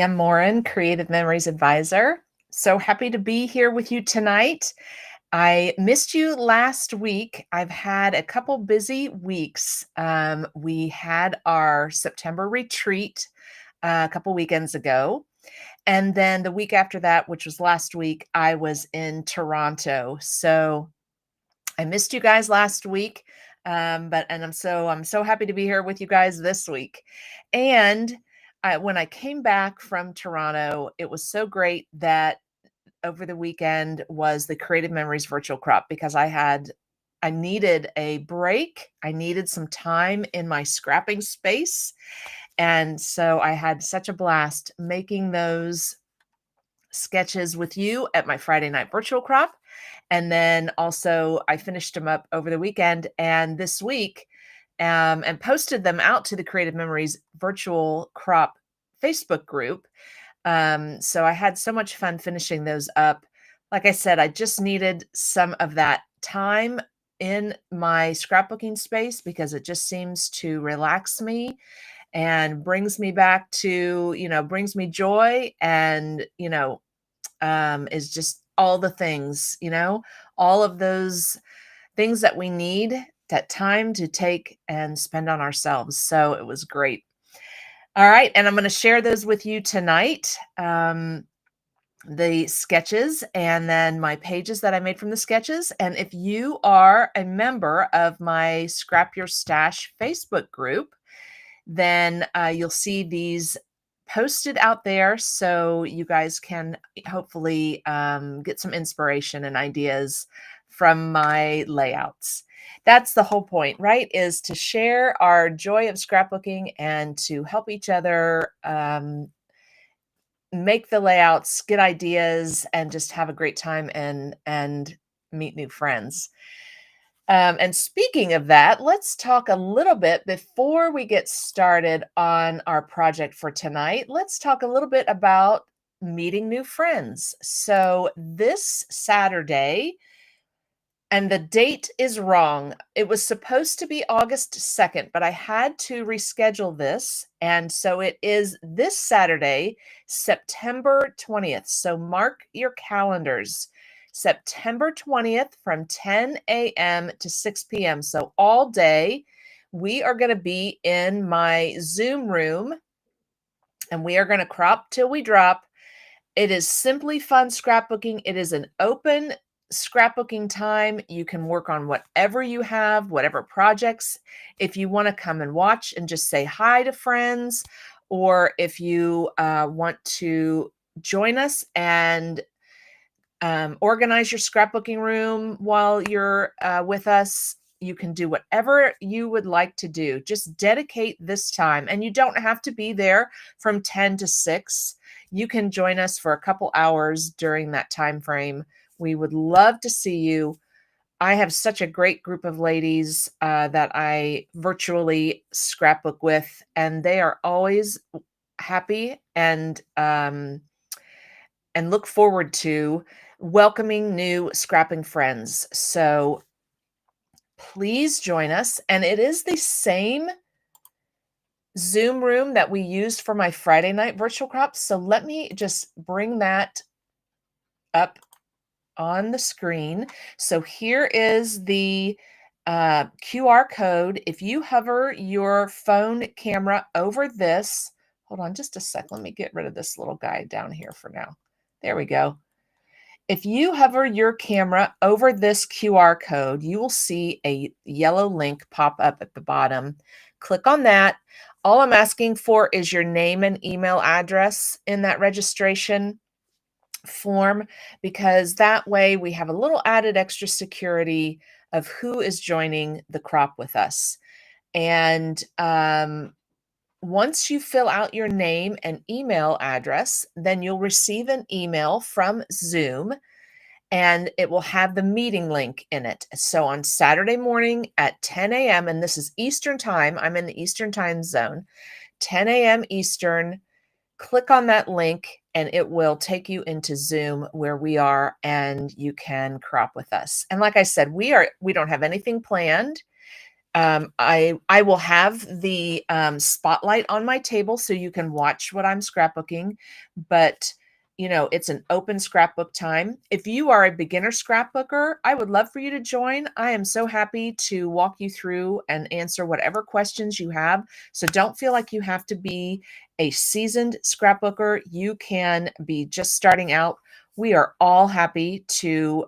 I'm Lauren, Creative Memories Advisor. So happy to be here with you tonight. I missed you last week. I've had a couple busy weeks. We had our September retreat a couple weekends ago. And then the week after that, which was last week, I was in Toronto. So I missed you guys last week. But I'm so happy to be here with you guys this week. And when I came back from Toronto, it was so great that over the weekend was the Creative Memories virtual crop because I needed a break. I needed some time in my scrapping space. And so I had such a blast making those sketches with you at my Friday night virtual crop. And then also I finished them up over the weekend and this week and posted them out to the Creative Memories virtual crop Facebook group. So I had so much fun finishing those up. Like I said, I just needed some of that time in my scrapbooking space because it just seems to relax me and brings me back to, brings me joy and, is just all the things, all of those things that we need, that time to take and spend on ourselves. So it was great. All right. And I'm going to share those with you tonight. The sketches and then my pages that I made from the sketches. And if you are a member of my Scrap Your Stash Facebook group, then you'll see these posted out there so you guys can hopefully get some inspiration and ideas from my layouts. That's the whole point, right? Is to share our joy of scrapbooking and to help each other make the layouts, get ideas, and just have a great time and meet new friends. And speaking of that, let's talk a little bit before we get started on our project for tonight. Let's talk a little bit about meeting new friends. So this Saturday, and the date is wrong. It was supposed to be August 2nd, but I had to reschedule this. And so it is this Saturday, September 20th. So mark your calendars. September 20th from 10 a.m. to 6 p.m. So all day, we are going to be in my Zoom room and we are going to crop till we drop. It is simply fun scrapbooking. It is an open scrapbooking time. You can work on whatever you have, whatever projects. If you want to come and watch and just say hi to friends, or if you want to join us and organize your scrapbooking room while you're with us, you can do whatever you would like to do. Just dedicate this time. And you don't have to be there from 10 to 6. You can join us for a couple hours during that time frame. We would love to see you. I have such a great group of ladies that I virtually scrapbook with, and they are always happy and look forward to welcoming new scrapping friends. So please join us. And it is the same Zoom room that we used for my Friday night virtual crop. So let me just bring that up on the screen. So here is the QR code. If you hover your phone camera over this, hold on just a sec. Let me get rid of this little guy down here for now. There we go. If you hover your camera over this QR code, you will see a yellow link pop up at the bottom. Click on that. All I'm asking for is your name and email address in that registration form, because that way we have a little added extra security of who is joining the crop with us. And once you fill out your name and email address, then you'll receive an email from Zoom and it will have the meeting link in it. So on Saturday morning at 10 a.m., and this is Eastern time, I'm in the Eastern time zone, 10 a.m. Eastern, click on that link and it will take you into Zoom where we are and you can crop with us. And like I said, we don't have anything planned. I will have the spotlight on my table so you can watch what I'm scrapbooking, but it's an open scrapbook time. If you are a beginner scrapbooker, I would love for you to join. I am so happy to walk you through and answer whatever questions you have. So don't feel like you have to be a seasoned scrapbooker. You can be just starting out. We are all happy to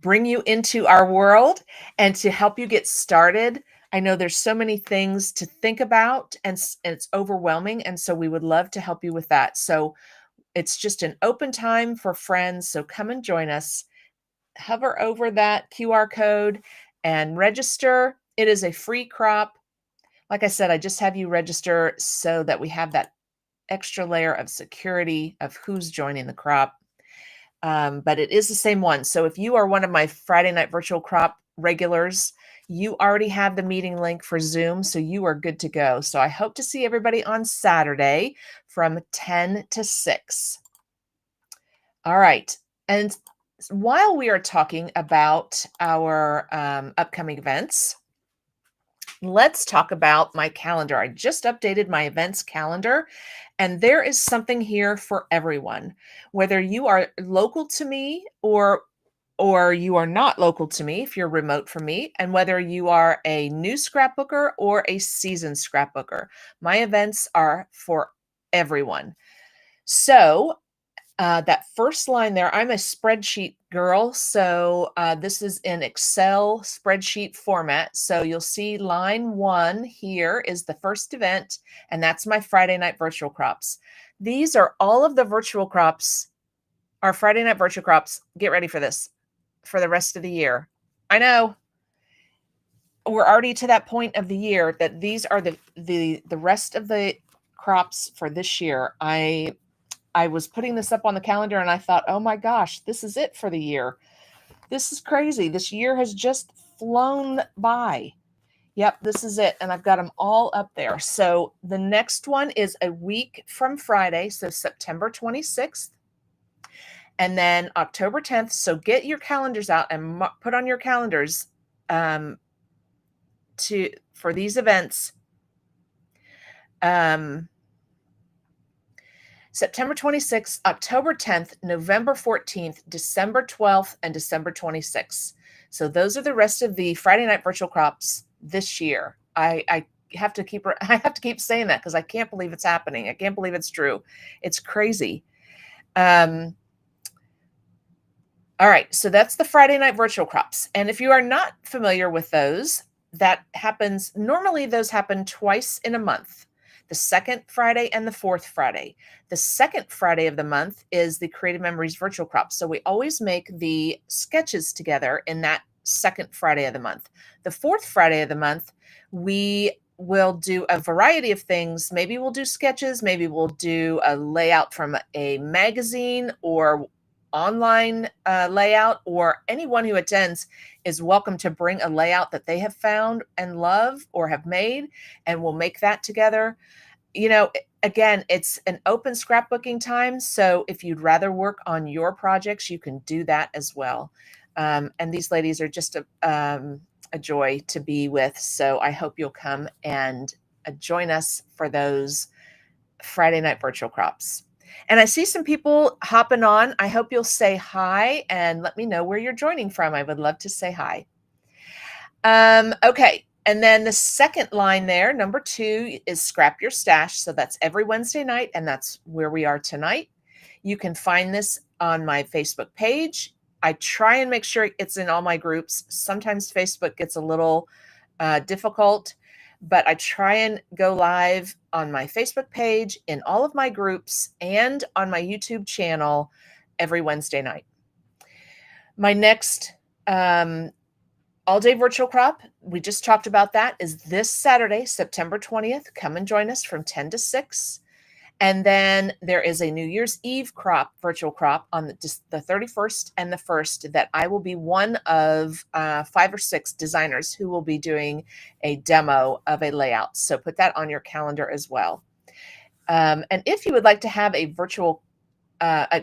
bring you into our world and to help you get started. I know there's so many things to think about, and it's overwhelming. And so we would love to help you with that. So it's just an open time for friends. So come and join us. Hover over that QR code and register. It is a free crop. Like I said, I just have you register so that we have that extra layer of security of who's joining the crop. But it is the same one. So if you are one of my Friday Night Virtual Crop regulars, you already have the meeting link for Zoom, so you are good to go. So I hope to see everybody on Saturday from 10 to 6. All right. And while we are talking about our upcoming events, let's talk about my calendar. I just updated my events calendar, and there is something here for everyone. Whether you are local to me or you are not local to me if you're remote from me, and whether you are a new scrapbooker or a seasoned scrapbooker, my events are for everyone. So that first line there, I'm a spreadsheet girl. So this is in Excel spreadsheet format. So you'll see line 1 here is the first event, and that's my Friday Night Virtual Crops. These are all of the virtual crops, our Friday Night Virtual Crops. Get ready for this for the rest of the year. I know we're already to that point of the year that these are the rest of the crops for this year. I was putting this up on the calendar and I thought, oh my gosh, this is it for the year. This is crazy. This year has just flown by. Yep, this is it. And I've got them all up there. So the next one is a week from Friday, so September 26th. And then October 10th. So get your calendars out and put on your calendars for these events. September 26th, October 10th, November 14th, December 12th, and December 26th. So those are the rest of the Friday Night Virtual Crops this year. I have to keep saying that because I can't believe it's happening. I can't believe it's true. It's crazy. All right, so that's the Friday Night Virtual Crops. And if you are not familiar with those, normally those happen twice in a month, the second Friday and the fourth Friday. The second Friday of the month is the Creative Memories Virtual Crop. So we always make the sketches together in that second Friday of the month. The fourth Friday of the month, we will do a variety of things. Maybe we'll do sketches, maybe we'll do a layout from a magazine or online layout, or anyone who attends is welcome to bring a layout that they have found and love or have made, and we'll make that together. Again, it's an open scrapbooking time. So if you'd rather work on your projects, you can do that as well. And these ladies are just a joy to be with. So I hope you'll come and join us for those Friday Night Virtual Crops. And I see some people hopping on. I hope you'll say hi and let me know where you're joining from. I would love to say hi. Okay. And then the second line there, number 2, is Scrap Your Stash. So that's every Wednesday night, and that's where we are tonight. You can find this on my Facebook page. I try and make sure it's in all my groups. Sometimes Facebook gets a little difficult, but I try and go live on my Facebook page, in all of my groups, and on my YouTube channel every Wednesday night. My next all-day virtual crop, we just talked about that, is this Saturday, September 20th. Come and join us from 10 to 6. And then there is a New Year's Eve virtual crop on the 31st and the 1st that I will be one of 5 or 6 designers who will be doing a demo of a layout. So put that on your calendar as well. And if you would like to have a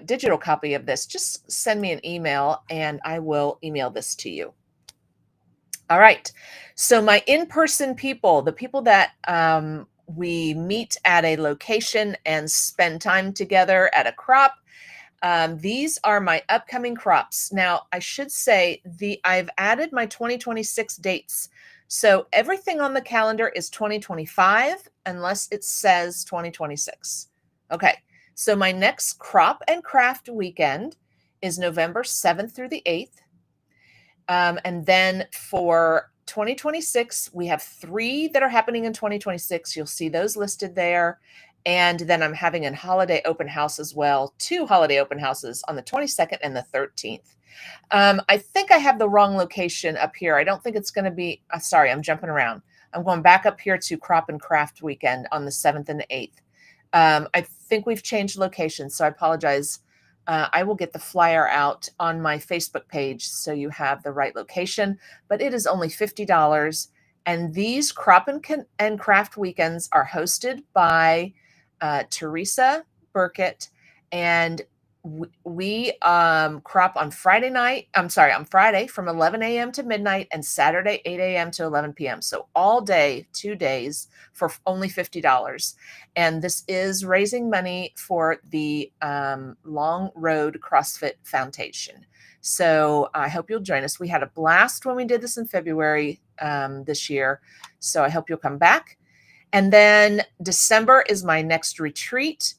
digital copy of this, just send me an email and I will email this to you. All right. So my in-person people, the people that we meet at a location and spend time together at a crop, these are my upcoming crops. Now, I should say I've added my 2026 dates. So everything on the calendar is 2025 unless it says 2026. Okay. So my next crop and craft weekend is November 7th through the 8th. And then for 2026, we have 3 that are happening in 2026. You'll see those listed there. And then I'm having a holiday open house as well, 2 holiday open houses on the 22nd and the 13th. I think I have the wrong location up here. I don't think it's going to be, sorry, I'm jumping around. I'm going back up here to Crop and Craft weekend on the 7th and the 8th. I think we've changed locations, so I apologize. I will get the flyer out on my Facebook page so you have the right location, but it is only $50. And these Crop and Craft weekends are hosted by Teresa Burkett, and we crop on Friday night. I'm sorry, on Friday from 11 a.m. to midnight and Saturday 8 a.m. to 11 p.m. So all day, 2 days for only $50. And this is raising money for the Long Road CrossFit Foundation. So I hope you'll join us. We had a blast when we did this in February this year. So I hope you'll come back. And then December is my next retreat.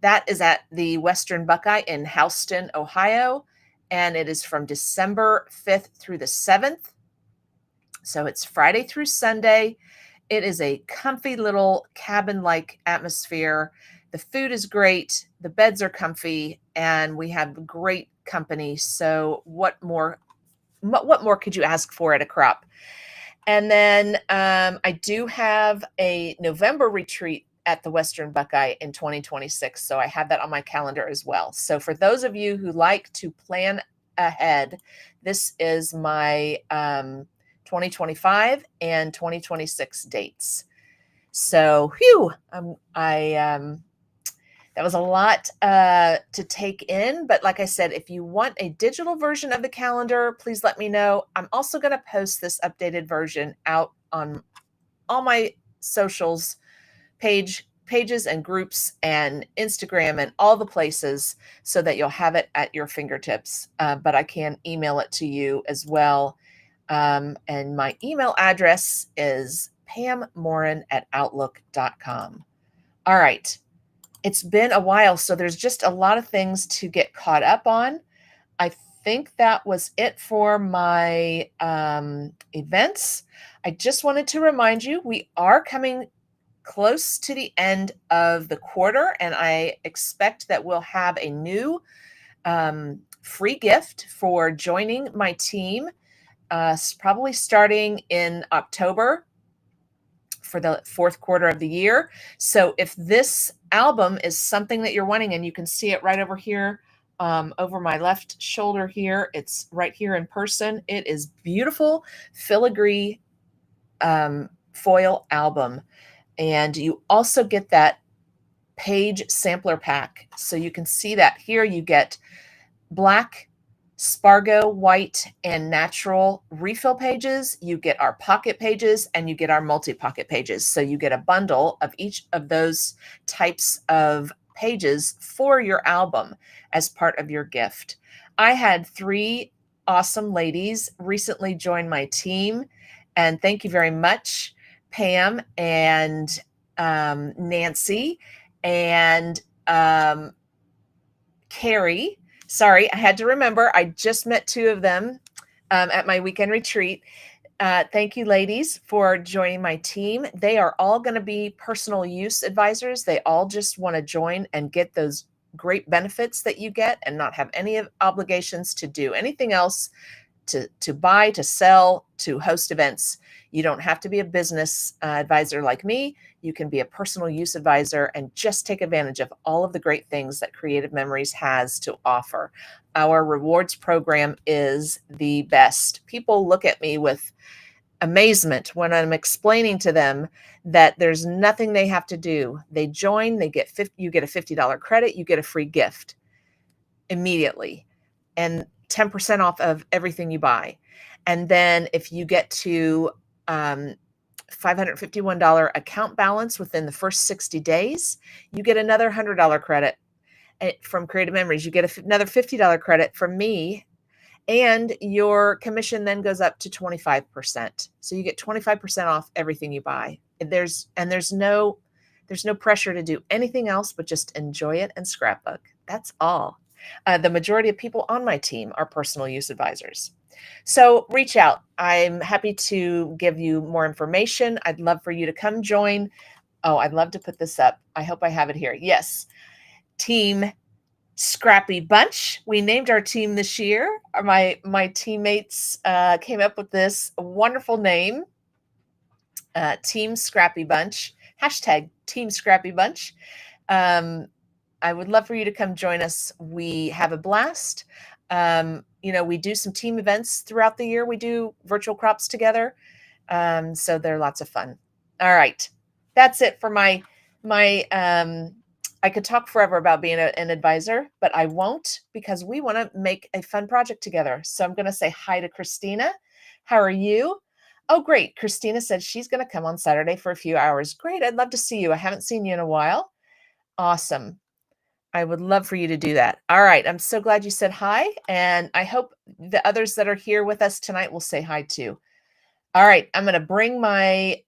That is at the Western Buckeye in Houston, Ohio. And it is from December 5th through the 7th. So it's Friday through Sunday. It is a comfy little cabin-like atmosphere. The food is great. The beds are comfy, and we have great company. So what more could you ask for at a crop? And then I do have a November retreat at the Western Buckeye in 2026. So I have that on my calendar as well. So for those of you who like to plan ahead, this is my 2025 and 2026 dates. So, that was a lot to take in. But like I said, if you want a digital version of the calendar, please let me know. I'm also going to post this updated version out on all my socials, pages and groups and Instagram and all the places so that you'll have it at your fingertips. But I can email it to you as well. And my email address is pammorin@outlook.com. All right. It's been a while, so there's just a lot of things to get caught up on. I think that was it for my events. I just wanted to remind you, we are coming close to the end of the quarter, and I expect that we'll have a new free gift for joining my team, probably starting in October for the 4th quarter of the year. So if this album is something that you're wanting, and you can see it right over here, over my left shoulder here, it's right here in person. It is beautiful filigree foil album. And you also get that page sampler pack. So you can see that here you get black, Spargo, white, and natural refill pages. You get our pocket pages, and you get our multi-pocket pages. So you get a bundle of each of those types of pages for your album as part of your gift. I had 3 awesome ladies recently join my team, and thank you very much, Pam and Nancy and Carrie. Sorry, I had to remember. I just met 2 of them at my weekend retreat. Thank you, ladies, for joining my team. They are all going to be personal use advisors. They all just want to join and get those great benefits that you get and not have any obligations to do anything else, to buy, to sell, to host events. You don't have to be a business advisor like me. You can be a personal use advisor and just take advantage of all of the great things that Creative Memories has to offer. Our rewards program is the best. People look at me with amazement when I'm explaining to them that there's nothing they have to do. They join, you get a $50 credit, you get a free gift immediately, and 10% off of everything you buy. And then if you get to $551 account balance within the first 60 days, you get another $100 credit from Creative Memories. You get another $50 credit from me, and your commission then goes up to 25%. So you get 25% off everything you buy. There's no pressure to do anything else but just enjoy it and scrapbook. That's all. The majority of people on my team are personal use advisors. So reach out. I'm happy to give you more information. I'd love for you to come join. Oh, I'd love to put this up. I hope I have it here. Yes. Team Scrappy Bunch. We named our team this year. My teammates came up with this wonderful name, Team Scrappy Bunch. Hashtag Team Scrappy Bunch. I would love for you to come join us. We have a blast. We do some team events throughout the year. We do virtual crops together. So they're lots of fun. All right. That's it for my I could talk forever about being an advisor, but I won't, because we want to make a fun project together. So I'm going to say hi to Christina. How are you? Oh, great. Christina said she's going to come on Saturday for a few hours. Great. I'd love to see you. I haven't seen you in a while. Awesome. I would love for you to do that. All right. I'm so glad you said hi. And I hope the others that are here with us tonight will say hi too. All right. I'm going to bring my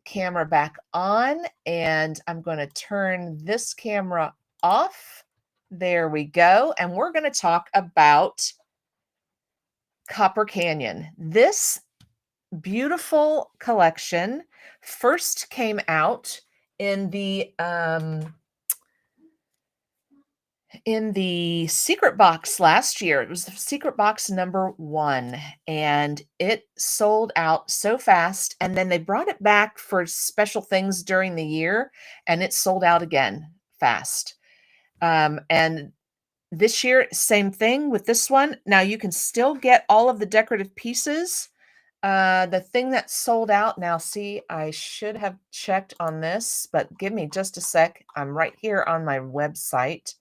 camera back on, and I'm going to turn this camera off. There we go. And we're going to talk about Copper Canyon. This beautiful collection first came out in the secret box last year. It was the secret box #1, and it sold out so fast. And then they brought it back for special things during the year, and it sold out again fast. And this year, same thing with this one. Now you can still get all of the decorative pieces. The thing that sold out now, see, I should have checked on this, but give me just a sec. I'm right here on my website.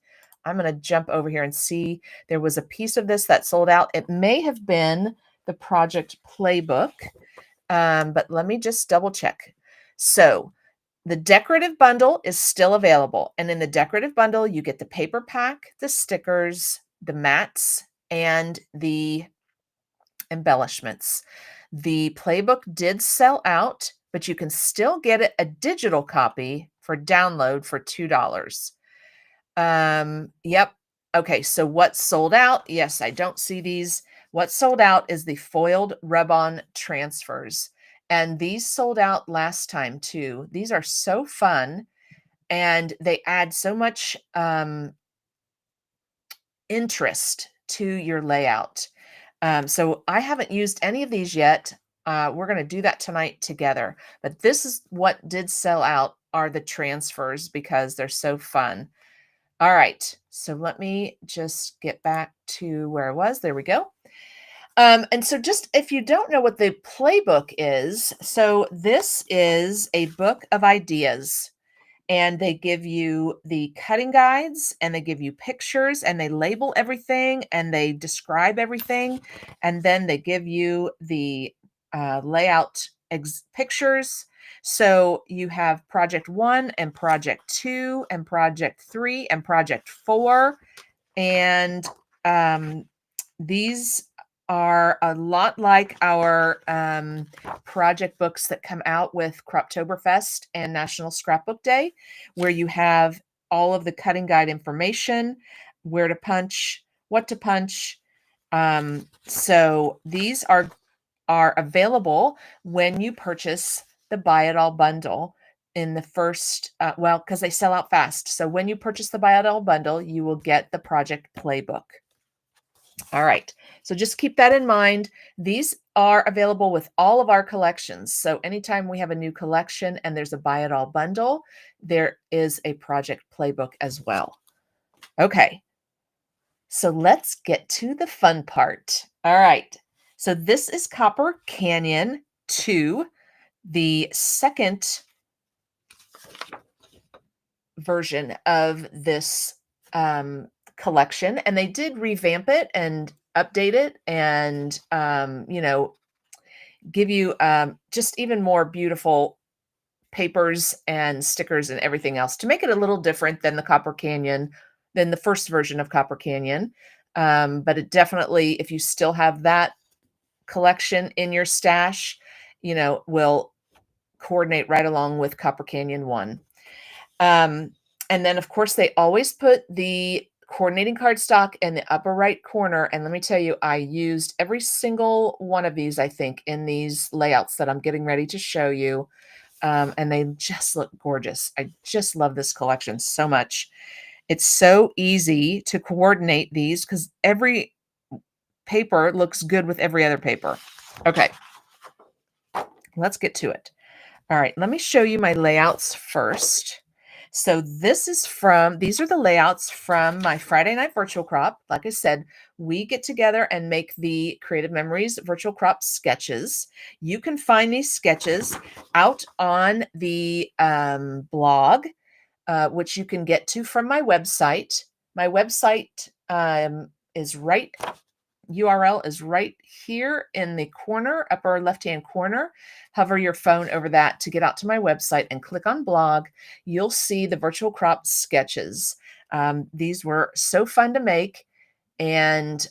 I'm going to jump over here and see. There was a piece of this that sold out. It may have been the project playbook, but let me just double check. So the decorative bundle is still available. And in the decorative bundle, you get the paper pack, the stickers, the mats, and the embellishments. The playbook did sell out, but you can still get a digital copy for download for $2. Yep. Okay, so what sold out? Yes, I don't see these. What sold out is the foiled rub-on transfers. And these sold out last time too. These are so fun, and they add so much interest to your layout. So I haven't used any of these yet. We're going to do that tonight together. But this is what did sell out, are the transfers, because they're so fun. All right, so let me just get back to where I was. There we go. And so just if you don't know what the playbook is, so this is a book of ideas, and they give you the cutting guides, and they give you pictures, and they label everything, and they describe everything, and then they give you the layout pictures. So you have project 1 and project 2 and project 3 and project 4. And these are a lot like our project books that come out with Croptoberfest and National Scrapbook Day, where you have all of the cutting guide information, where to punch, what to punch. So these are available when you purchase the Buy It All bundle in the first, because they sell out fast. So when you purchase the Buy It All bundle, you will get the project playbook. All right, so just keep that in mind. These are available with all of our collections. So anytime we have a new collection and there's a Buy It All bundle, there is a project playbook as well. Okay, so let's get to the fun part. All right, so this is Copper Canyon 2, the second version of this collection, and they did revamp it and update it and, give you just even more beautiful papers and stickers and everything else to make it a little different than than the first version of Copper Canyon. But it definitely, if you still have that collection in your stash, will coordinate right along with Copper Canyon 1. Um, and then, of course, they always put the coordinating cardstock in the upper right corner. And let me tell you, I used every single one of these, I think, in these layouts that I'm getting ready to show you. And they just look gorgeous. I just love this collection so much. It's so easy to coordinate these because every paper looks good with every other paper. Okay, let's get to it. All right, let me show you my layouts first. So these are the layouts from my Friday night virtual crop. Like I said, we get together and make the Creative Memories virtual crop sketches. You can find these sketches out on the blog, which you can get to from my website. My website is right URL is right here in the corner, upper left-hand corner. Hover your phone over that to get out to my website and click on blog. You'll see the virtual crop sketches. These were so fun to make, and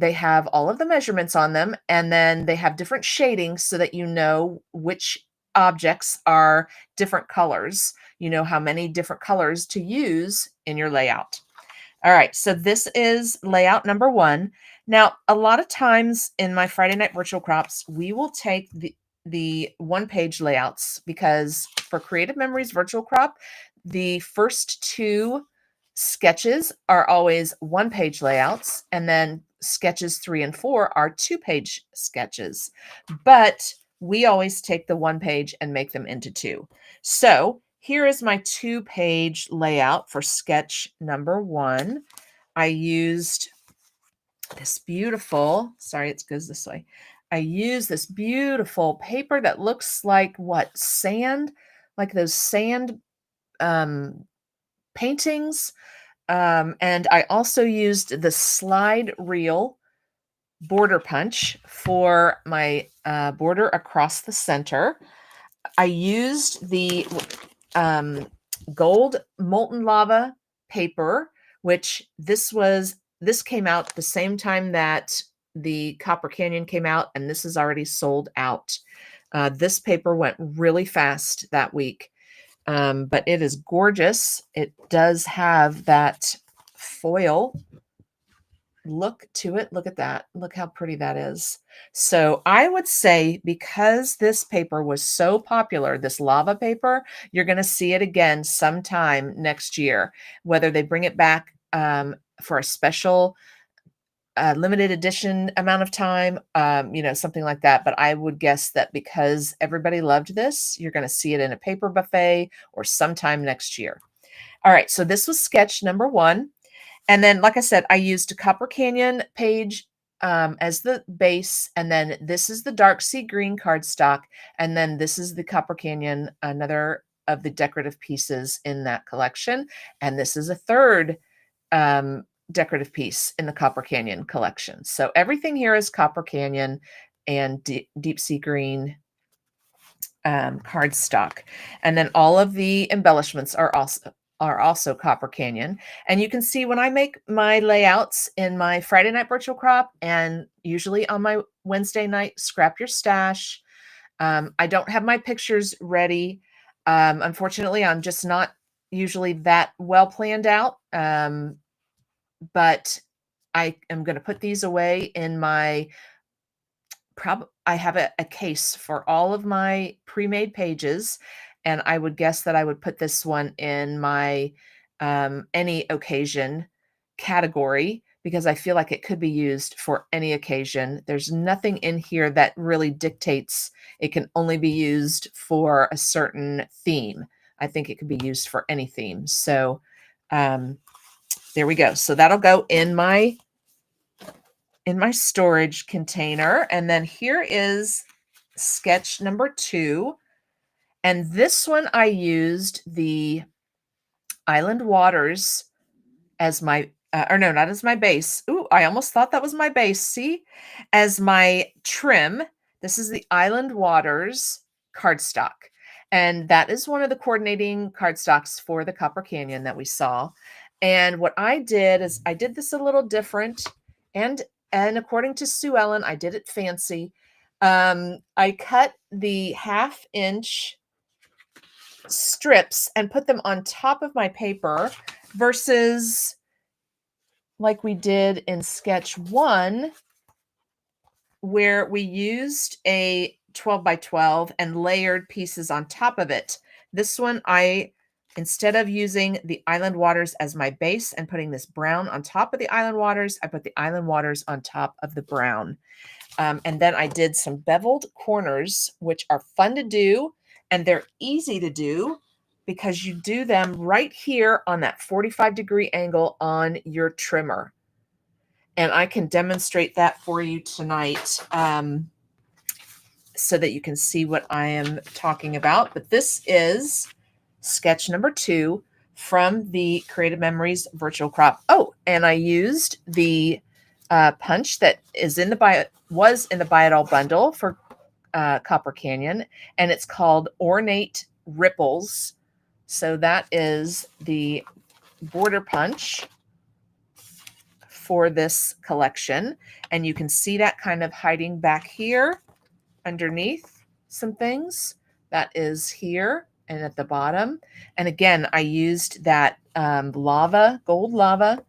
they have all of the measurements on them, and then they have different shadings so that you know which objects are different colors. You know how many different colors to use in your layout. All right, so this is layout number 1. Now, a lot of times in my Friday night virtual crops, we will take the one-page layouts because for Creative Memories virtual crop, the first 2 sketches are always one-page layouts, and then sketches 3 and 4 are 2-page sketches. But we always take the one page and make them into 2. So here is my 2-page layout for sketch number 1. I used this beautiful, sorry, it goes this way. I used this beautiful paper that looks like what? Sand? Like those sand paintings. And I also used the slide reel border punch for my border across the center. I used the gold molten lava paper, which this came out the same time that the Copper Canyon came out, and this is already sold out. This paper went really fast that week, but it is gorgeous. It does have that foil look to it. Look at that. Look how pretty that is. So I would say because this paper was so popular, this lava paper, you're going to see it again sometime next year, whether they bring it back for a special limited edition amount of time, something like that. But I would guess that because everybody loved this, you're going to see it in a paper buffet or sometime next year. All right. So this was sketch number 1. And then, like I said, I used a Copper Canyon page as the base, and then this is the dark sea green cardstock, and then this is the Copper Canyon, another of the decorative pieces in that collection, and this is a third decorative piece in the Copper Canyon collection. So everything here is Copper Canyon and deep sea green cardstock, and then all of the embellishments are also Copper Canyon. And you can see when I make my layouts in my Friday night virtual crop and usually on my Wednesday night Scrap Your Stash, I don't have my pictures ready. Unfortunately, I'm just not usually that well planned out. But I am going to put these away in my I have a case for all of my pre-made pages, and I would guess that I would put this one in my any occasion category because I feel like it could be used for any occasion. There's nothing in here that really dictates it can only be used for a certain theme. I think it could be used for any theme. So there we go. So that'll go in my storage container. And then here is sketch number 2. And this one I used the Island Waters as my or no, not as my base. Ooh, I almost thought that was my base. See? As my trim, this is the Island Waters cardstock. And that is one of the coordinating cardstocks for the Copper Canyon that we saw. And what I did is I did this a little different. And and according to Sue Ellen, I did it fancy. I cut the 1/2 inch strips and put them on top of my paper versus like we did in sketch 1 where we used a 12 by 12 and layered pieces on top of it. This one, instead of using the Island Waters as my base and putting this brown on top of the Island Waters, I put the Island Waters on top of the brown. And then I did some beveled corners, which are fun to do, and they're easy to do because you do them right here on that 45-degree angle on your trimmer. And I can demonstrate that for you tonight so that you can see what I am talking about. But this is sketch number 2 from the Creative Memories virtual crop. Oh, and I used the punch that was in the Buy It All bundle for Copper Canyon, and it's called Ornate Ripples. So that is the border punch for this collection, and you can see that kind of hiding back here underneath some things. That is here and at the bottom. And again, I used that gold lava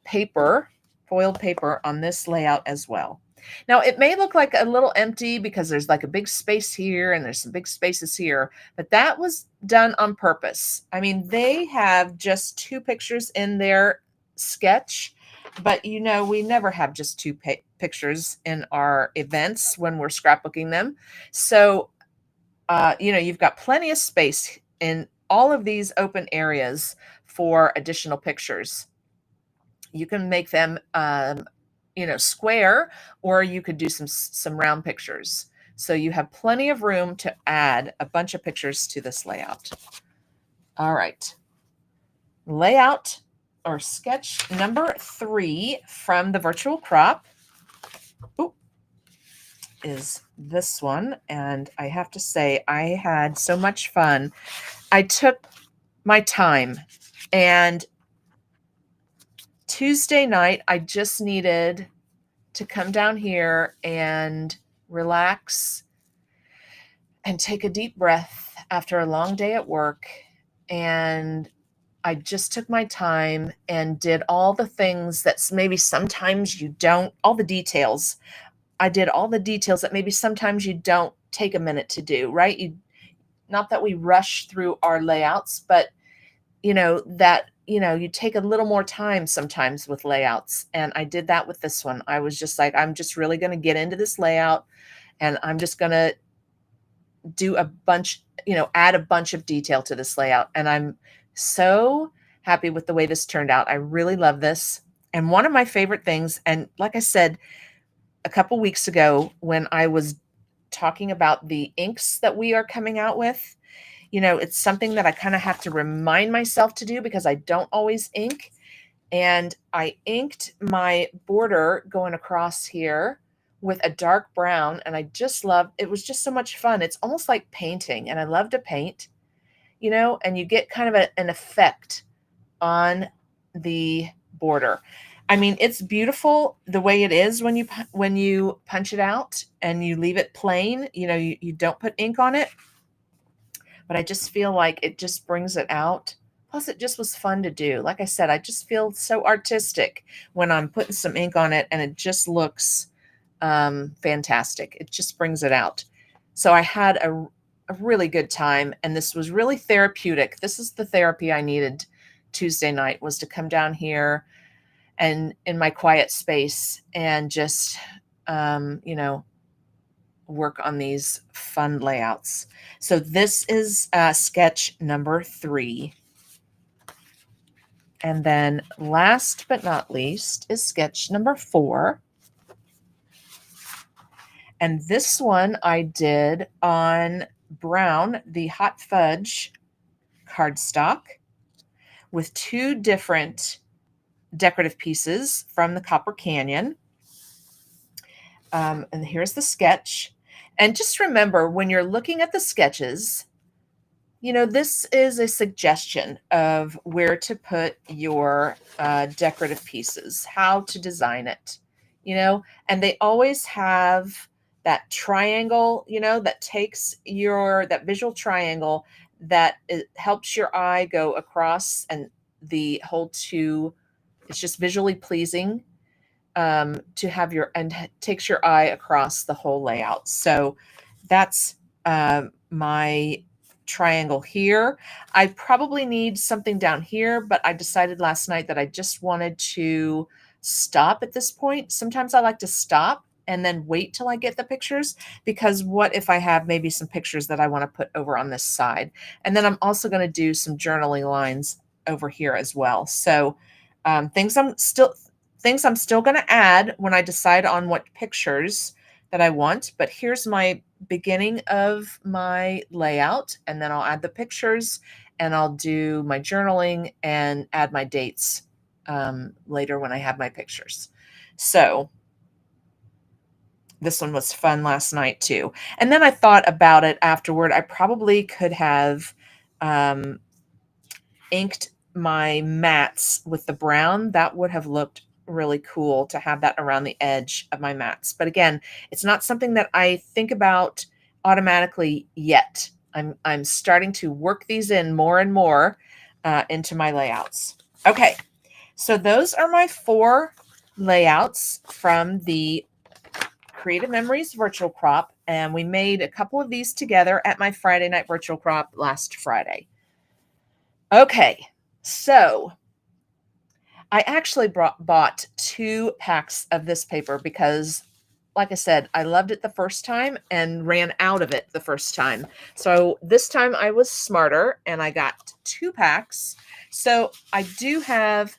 paper, foiled paper on this layout as well. Now, it may look like a little empty because there's like a big space here and there's some big spaces here, but that was done on purpose. I mean, they have just 2 pictures in their sketch, but you know, we never have just 2 pictures in our events when we're scrapbooking them. So, you know, you've got plenty of space in all of these open areas for additional pictures. You can make them, you know, square, or you could do some round pictures. So you have plenty of room to add a bunch of pictures to this layout. All right. Layout or sketch number 3 from the virtual crop is this one. And I have to say, I had so much fun. I took my time, and Tuesday night, I just needed to come down here and relax and take a deep breath after a long day at work. And I just took my time and did all the things that maybe sometimes you don't, all the details. I did all the details that maybe sometimes you don't take a minute to do, right? Not that we rush through our layouts, but you take a little more time sometimes with layouts. And I did that with this one. I was just like, I'm just really going to get into this layout, and I'm just going to do a bunch, add a bunch of detail to this layout. And I'm so happy with the way this turned out. I really love this. And one of my favorite things, and like I said a couple weeks ago when I was talking about the inks that we are coming out with, it's something that I kind of have to remind myself to do because I don't always ink. And I inked my border going across here with a dark brown, and I just love it. Was just so much fun. It's almost like painting, and I love to paint, and you get kind of an effect on the border. I mean, it's beautiful the way it is when you punch it out and you leave it plain. You don't put ink on it, but I just feel like it just brings it out. Plus, it just was fun to do. Like I said, I just feel so artistic when I'm putting some ink on it, and it just looks fantastic. It just brings it out. So I had a really good time, and this was really therapeutic. This is the therapy I needed Tuesday night, was to come down here and in my quiet space and just, work on these fun layouts. So this is sketch number 3. And then last but not least is sketch number 4. And this one I did on brown, the hot fudge cardstock, with 2 different decorative pieces from the Copper Canyon. And here's the sketch. And just remember, when you're looking at the sketches, this is a suggestion of where to put your decorative pieces, how to design it, and they always have that triangle, that takes that visual triangle that it helps your eye go across and the whole two. It's just visually pleasing to have and takes your eye across the whole layout. So that's my triangle here. I probably need something down here, but I decided last night that I just wanted to stop at this point. Sometimes I like to stop and then wait till I get the pictures, because what if I have maybe some pictures that I want to put over on this side? And then I'm also going to do some journaling lines over here as well. So things I'm still going to add when I decide on what pictures that I want. But here's my beginning of my layout, and then I'll add the pictures and I'll do my journaling and add my dates later when I have my pictures. So this one was fun last night too. And then I thought about it afterward. I probably could have inked my mats with the brown. That would have looked really cool to have that around the edge of my mats. But again, it's not something that I think about automatically yet. I'm starting to work these in more and more into my layouts. Okay, so those are my 4 layouts from the Creative Memories virtual crop, and we made a couple of these together at my Friday night virtual crop last Friday. Okay, so I actually bought 2 packs of this paper because, like I said, I loved it the first time and ran out of it the first time. So this time I was smarter and I got 2 packs. So I do have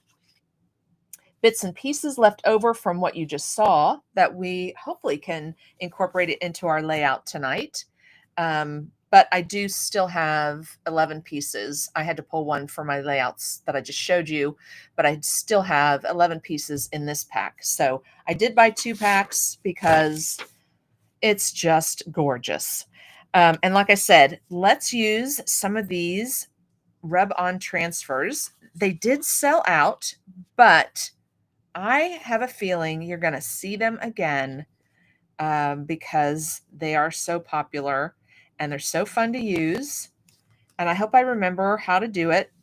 bits and pieces left over from what you just saw that we hopefully can incorporate it into our layout tonight. But I do still have 11 pieces. I had to pull one for my layouts that I just showed you, but I still have 11 pieces in this pack. So I did buy 2 packs because it's just gorgeous. And like I said, let's use some of these rub-on transfers. They did sell out, but I have a feeling you're going to see them again because they are so popular and they're so fun to use. And I hope I remember how to do it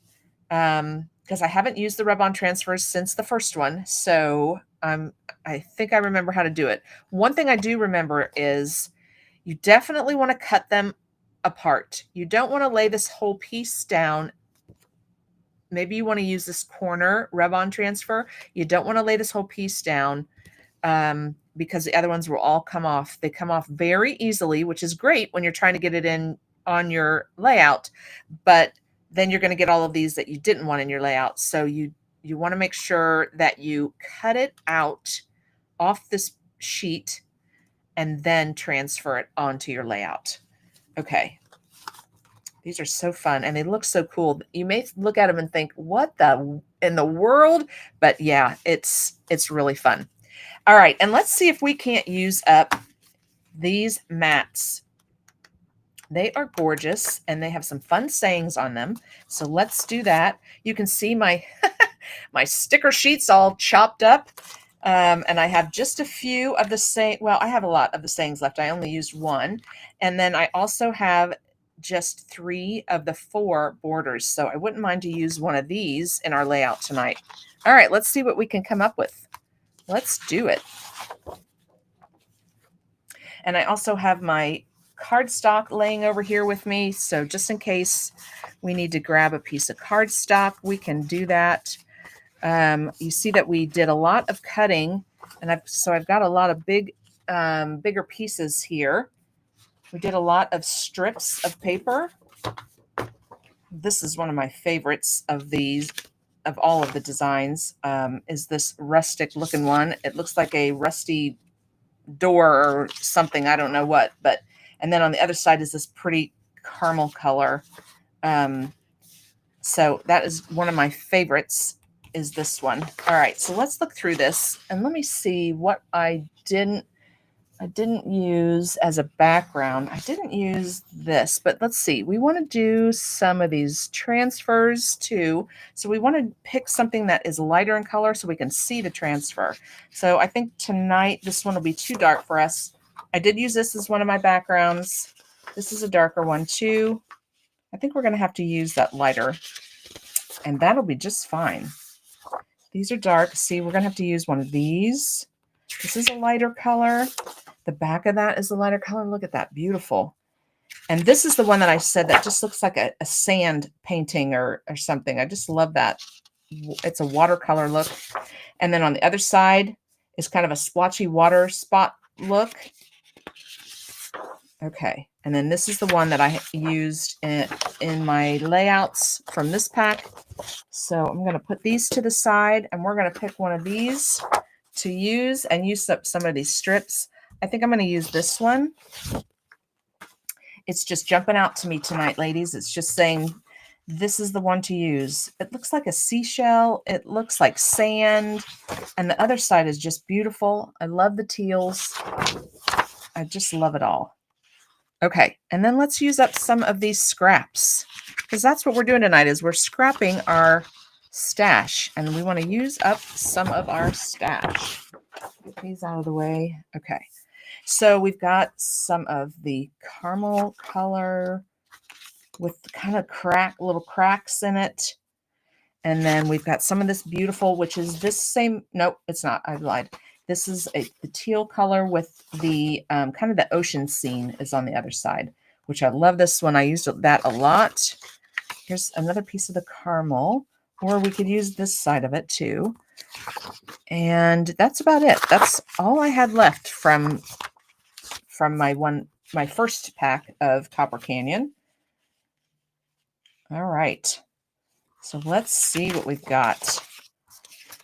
because I haven't used the rub-on transfers since the first one. So I think I remember how to do it. One thing I do remember is you definitely want to cut them apart. You don't want to lay this whole piece down. Maybe you want to use this corner rub-on transfer. You don't want to lay this whole piece down because the other ones will all come off. They come off very easily, which is great when you're trying to get it in on your layout, but then you're going to get all of these that you didn't want in your layout. So you want to make sure that you cut it out off this sheet and then transfer it onto your layout. Okay. These are so fun and they look so cool. You may look at them and think, what in the world? But yeah, it's really fun. All right, and let's see if we can't use up these mats. They are gorgeous and they have some fun sayings on them. So let's do that. You can see my my sticker sheets all chopped up. And I have just a few of the saying. Well, I have a lot of the sayings left. I only used 1. And then I also have just 3 of the 4 borders. So I wouldn't mind to use one of these in our layout tonight. All right, let's see what we can come up with. Let's do it. And I also have my cardstock laying over here with me. So just in case we need to grab a piece of cardstock, we can do that. You see that we did a lot of cutting, and I've got a lot of bigger pieces here. We did a lot of strips of paper. This is one of my favorites of these, of all of the designs, is this rustic looking one. It looks like a rusty door or something. I don't know what, and then on the other side is this pretty caramel color. So that is one of my favorites. is this one. All right, so let's look through this and let me see what I didn't use as a background. I didn't use this, but let's see. We want to do some of these transfers too. So we want to pick something that is lighter in color so we can see the transfer. So I think tonight this one will be too dark for us. I did use this as one of my backgrounds. This is a darker one too. I think we're going to have to use that lighter, and that'll be just fine. These are dark. See, we're going to have to use one of these. This is a lighter color. The back of that is a lighter color. Look at that. Beautiful. And this is the one that I said that just looks like a sand painting or something. I just love that. It's a watercolor look. And then on the other side is kind of a splotchy water spot look. Okay. And then this is the one that I used in my layouts from this pack. So I'm going to put these to the side, and we're going to pick one of these to use and use up some of these strips. I think I'm going to use this one. It's just jumping out to me tonight, ladies. It's just saying this is the one to use. It looks like a seashell. It looks like sand. And the other side is just beautiful. I love the teals. I just love it all. Okay, and then let's use up some of these scraps, because that's what we're doing tonight is we're scrapping our stash, and we want to use up some of our stash. Get these out of the way. Okay, so we've got some of the caramel color with kind of little cracks in it. And then we've got some of this beautiful, which is this same, nope, it's not, I lied. This is the teal color with the kind of the ocean scene is on the other side, which I love this one. I used that a lot. Here's another piece of the caramel, or we could use this side of it too. And that's about it. That's all I had left from my first pack of Copper Canyon. All right. So let's see what we've got.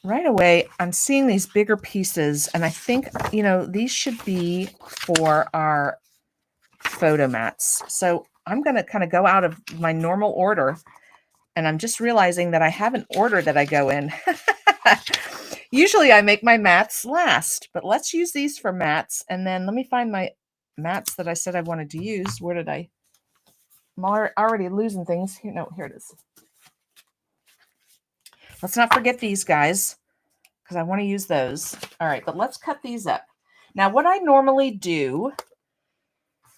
Right away, I'm seeing these bigger pieces, and I think, these should be for our photo mats. So I'm going to kind of go out of my normal order, and I'm just realizing that I have an order that I go in. Usually I make my mats last, but let's use these for mats, and then let me find my mats that I said I wanted to use. Where did I'm already losing things. Here it is. Let's not forget these guys, because I want to use those. All right, but let's cut these up. Now, what I normally do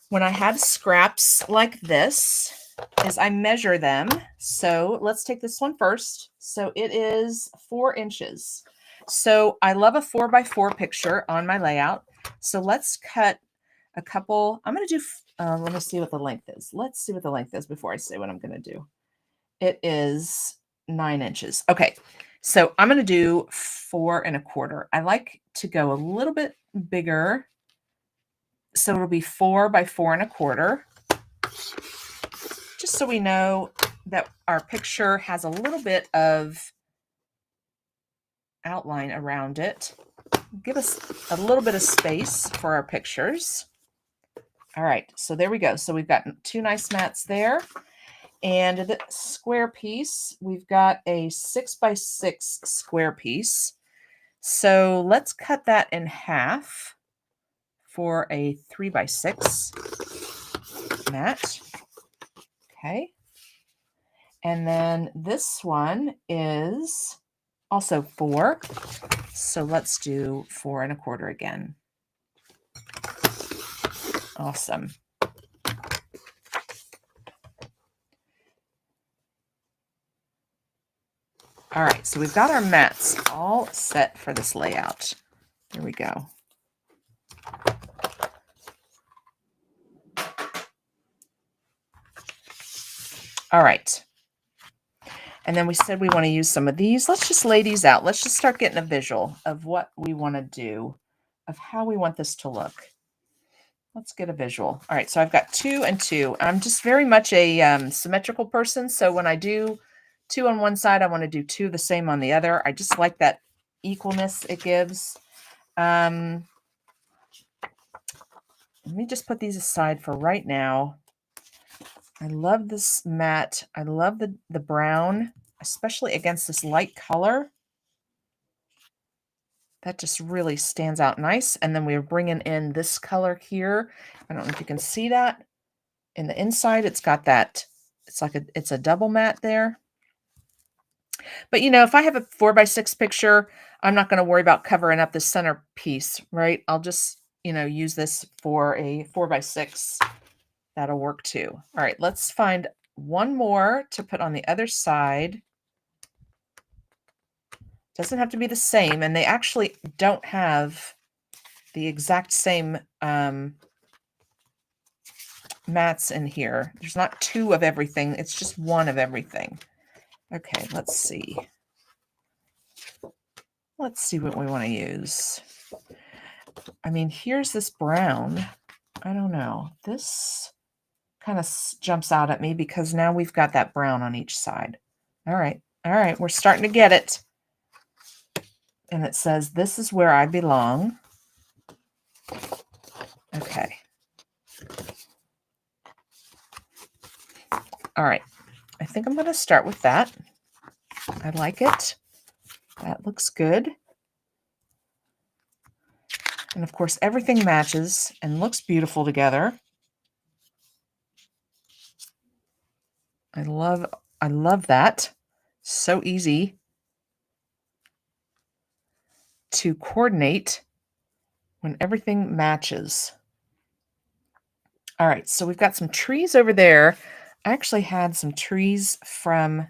when I have scraps like this is I measure them. So let's take this one first. So it is 4 inches. So I love a 4x4 picture on my layout. So let's cut a couple. I'm going to do, let me see what the length is. Let's see what the length is before I say what I'm going to do. It is 9 inches. Okay. So I'm going to do 4 1/4. I like to go a little bit bigger. So it'll be 4 by 4 1/4. Just so we know that our picture has a little bit of outline around it. Give us a little bit of space for our pictures. All right. So there we go. So we've got 2 nice mats there. And the square piece, we've got a 6x6 square piece. So let's cut that in half for a 3x6 mat. Okay. And then this one is also 4. So let's do 4 1/4 again. Awesome. All right, so we've got our mats all set for this layout. There we go. All right. And then we said we want to use some of these. Let's just lay these out. Let's just start getting a visual of what we want to do, of how we want this to look. Let's get a visual. All right, so I've got 2 and 2. I'm just very much a symmetrical person, so when I do 2 on one side, I want to do 2 the same on the other. I just like that equalness it gives. Let me just put these aside for right now. I love this mat. I love the brown, especially against this light color. That just really stands out nice. And then we're bringing in this color here. I don't know if you can see that. In the inside, it's got that, it's a double matte there. But if I have a 4x6 picture, I'm not going to worry about covering up the center piece, right? I'll just, use this for a 4x6. That'll work too. All right, let's find one more to put on the other side. Doesn't have to be the same, and they actually don't have the exact same mats in here. There's not two of everything. It's just one of everything. Okay, let's see. Let's see what we want to use. I mean, here's this brown. I don't know. This kind of jumps out at me because now we've got that brown on each side. All right. All right. We're starting to get it. And it says, "This is where I belong." Okay. All right. I think I'm going to start with that. I like it. That looks good. And of course, everything matches and looks beautiful together. I love that. So easy to coordinate when everything matches. All right, so we've got some trees over there. I actually had some trees from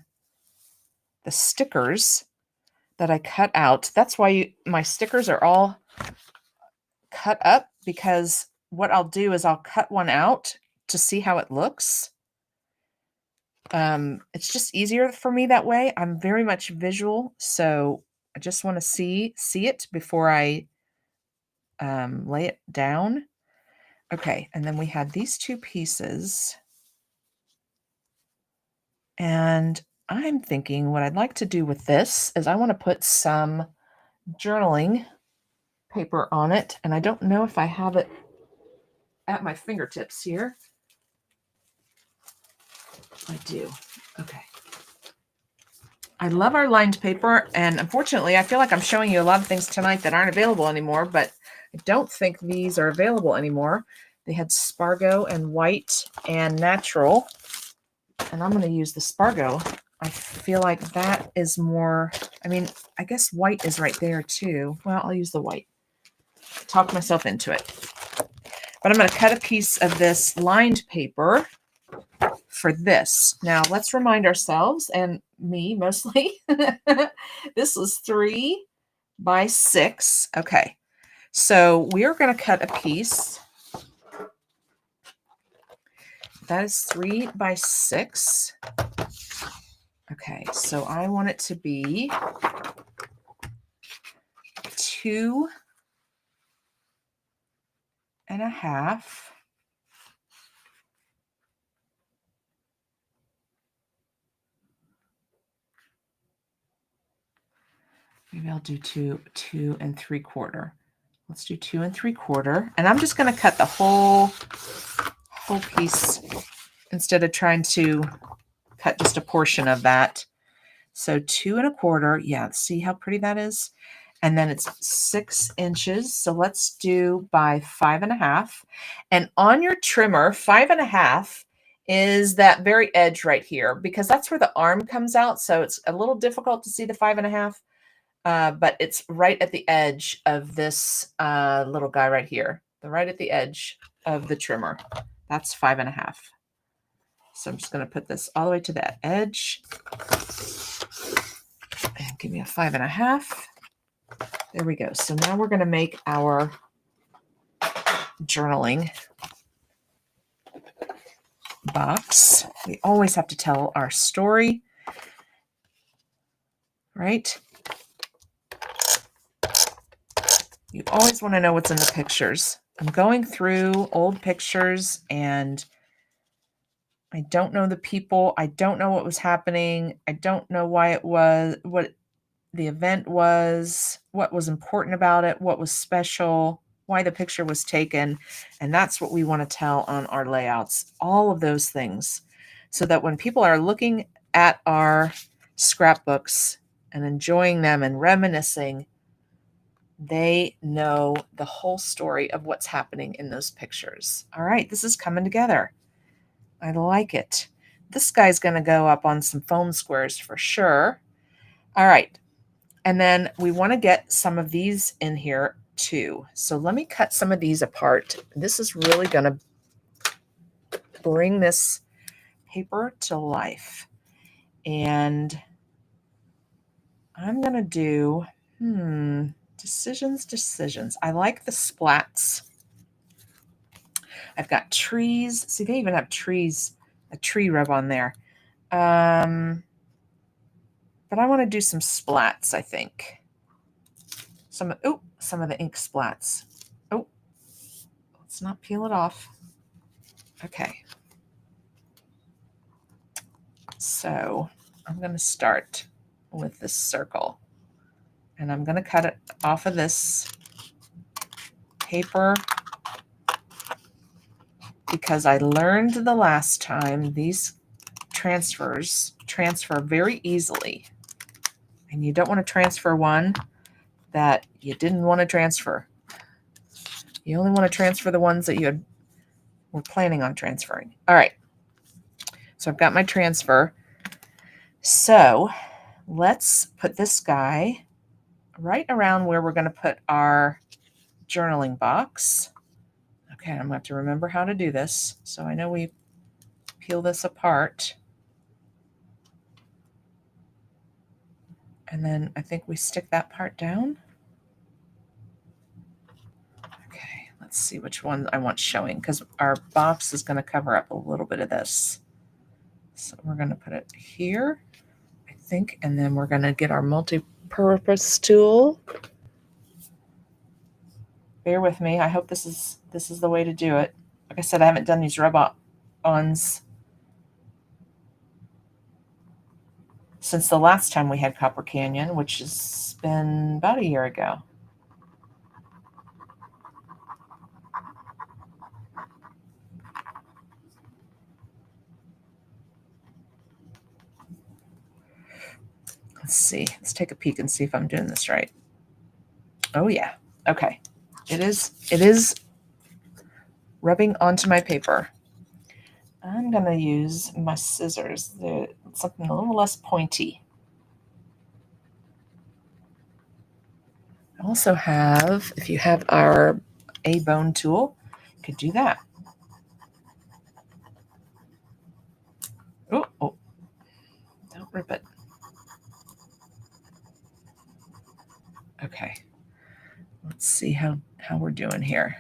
the stickers that I cut out. That's why my stickers are all cut up, because what I'll do is I'll cut one out to see how it looks. It's just easier for me that way. I'm very much visual, so I just want to see it before I lay it down. Okay, and then we had these two pieces. And I'm thinking what I'd like to do with this is I want to put some journaling paper on it. And I don't know if I have it at my fingertips here. I do. Okay. I love our lined paper. And unfortunately, I feel like I'm showing you a lot of things tonight that aren't available anymore, but I don't think these are available anymore. They had Spargo and white and natural. And I'm going to use the Spargo. I feel like that is more, I mean, I guess white is right there too. Well, I'll use the white. Talk myself into it. But I'm going to cut a piece of this lined paper for this. Now, let's remind ourselves, and me mostly, this was 3x6. Okay. So we are going to cut a piece. That is 3x6. Okay, so I want it to be 2.5. Maybe I'll do 2.75. Let's do 2.75. And I'm just going to cut the whole piece instead of trying to cut just a portion of that. So 2.25. Yeah, see how pretty that is? And then it's 6 inches. So let's do by 5.5. And on your trimmer, 5.5 is that very edge right here, because that's where the arm comes out. So it's a little difficult to see the 5.5. But it's right at the edge of this little guy right here. Right at the edge of the trimmer. That's 5.5. So I'm just going to put this all the way to that edge. And give me a 5.5. There we go. So now we're going to make our journaling box. We always have to tell our story, right? You always want to know what's in the pictures. I'm going through old pictures and I don't know the people. I don't know what was happening. I don't know why it was, what the event was, what was important about it, what was special, why the picture was taken. And that's what we want to tell on our layouts. All of those things. So that when people are looking at our scrapbooks and enjoying them and reminiscing, They know the whole story of what's happening in those pictures. All right, this is coming together. I like it. This guy's going to go up on some foam squares for sure. All right. And then we want to get some of these in here too. So let me cut some of these apart. This is really going to bring this paper to life. And I'm going to do, decisions. I like the splats. I've got trees. See, they even have trees, a tree rub on there. But I want to do some splats, I think. Some of the ink splats. Oh, let's not peel it off. Okay. So I'm going to start with this circle. And I'm going to cut it off of this paper because I learned the last time these transfer very easily. And you don't want to transfer one that you didn't want to transfer. You only want to transfer the ones that you were planning on transferring. All right. So I've got my transfer. So let's put this guy right around where we're going to put our journaling box. Okay, I'm going to have to remember how to do this. So I know we peel this apart. And then I think we stick that part down. Okay, let's see which one I want showing because our box is going to cover up a little bit of this. So we're going to put it here, I think, and then we're going to get our multi-purpose tool. Bear with me. I hope this is the way to do it. Like I said, I haven't done these rub-ons since the last time we had Copper Canyon, which has been about a year ago. Let's see. Let's take a peek and see if I'm doing this right. Oh yeah. Okay. It is rubbing onto my paper. I'm going to use my scissors. They're something a little less pointy. I also have, if you have our A-bone tool, you could do that. Oh, don't rip it. Okay. Let's see how we're doing here.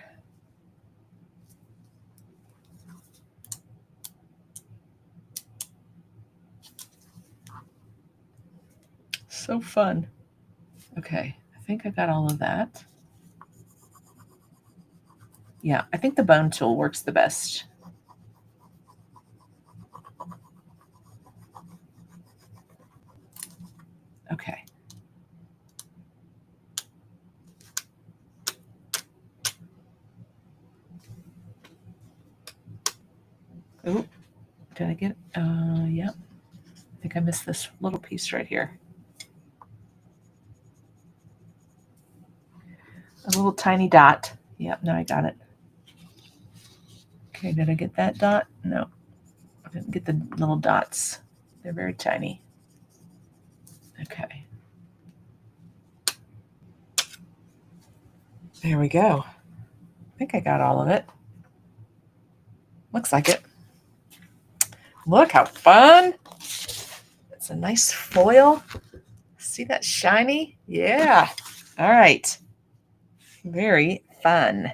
So fun. Okay, I think I got all of that. Yeah, I think the bone tool works the best. Okay. Oh, did I get, yeah. I think I missed this little piece right here. A little tiny dot. Yep, now I got it. Okay, did I get that dot? No, I didn't get the little dots. They're very tiny. Okay. There we go. I think I got all of it. Looks like it. Look how fun. It's a nice foil. See that shiny? Yeah. All right. Very fun.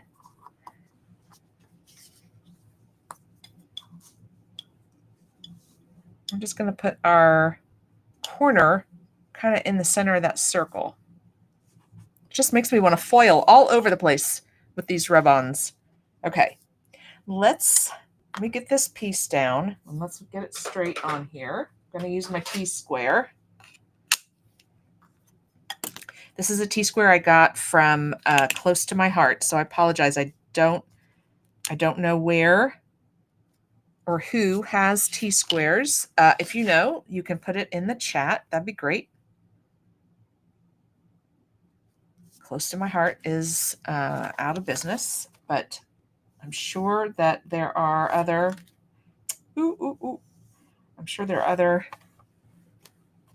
I'm just going to put our corner kind of in the center of that circle. It just makes me want to foil all over the place with these rub-ons. Okay, let me get this piece down and let's get it straight on here. I'm going to use my T-square. This is a T-square I got from Close to My Heart, so I apologize. I don't know where or who has T-squares. If you know, you can put it in the chat. That'd be great. close to my heart, is out of business, but I'm sure that there are other, I'm sure there are other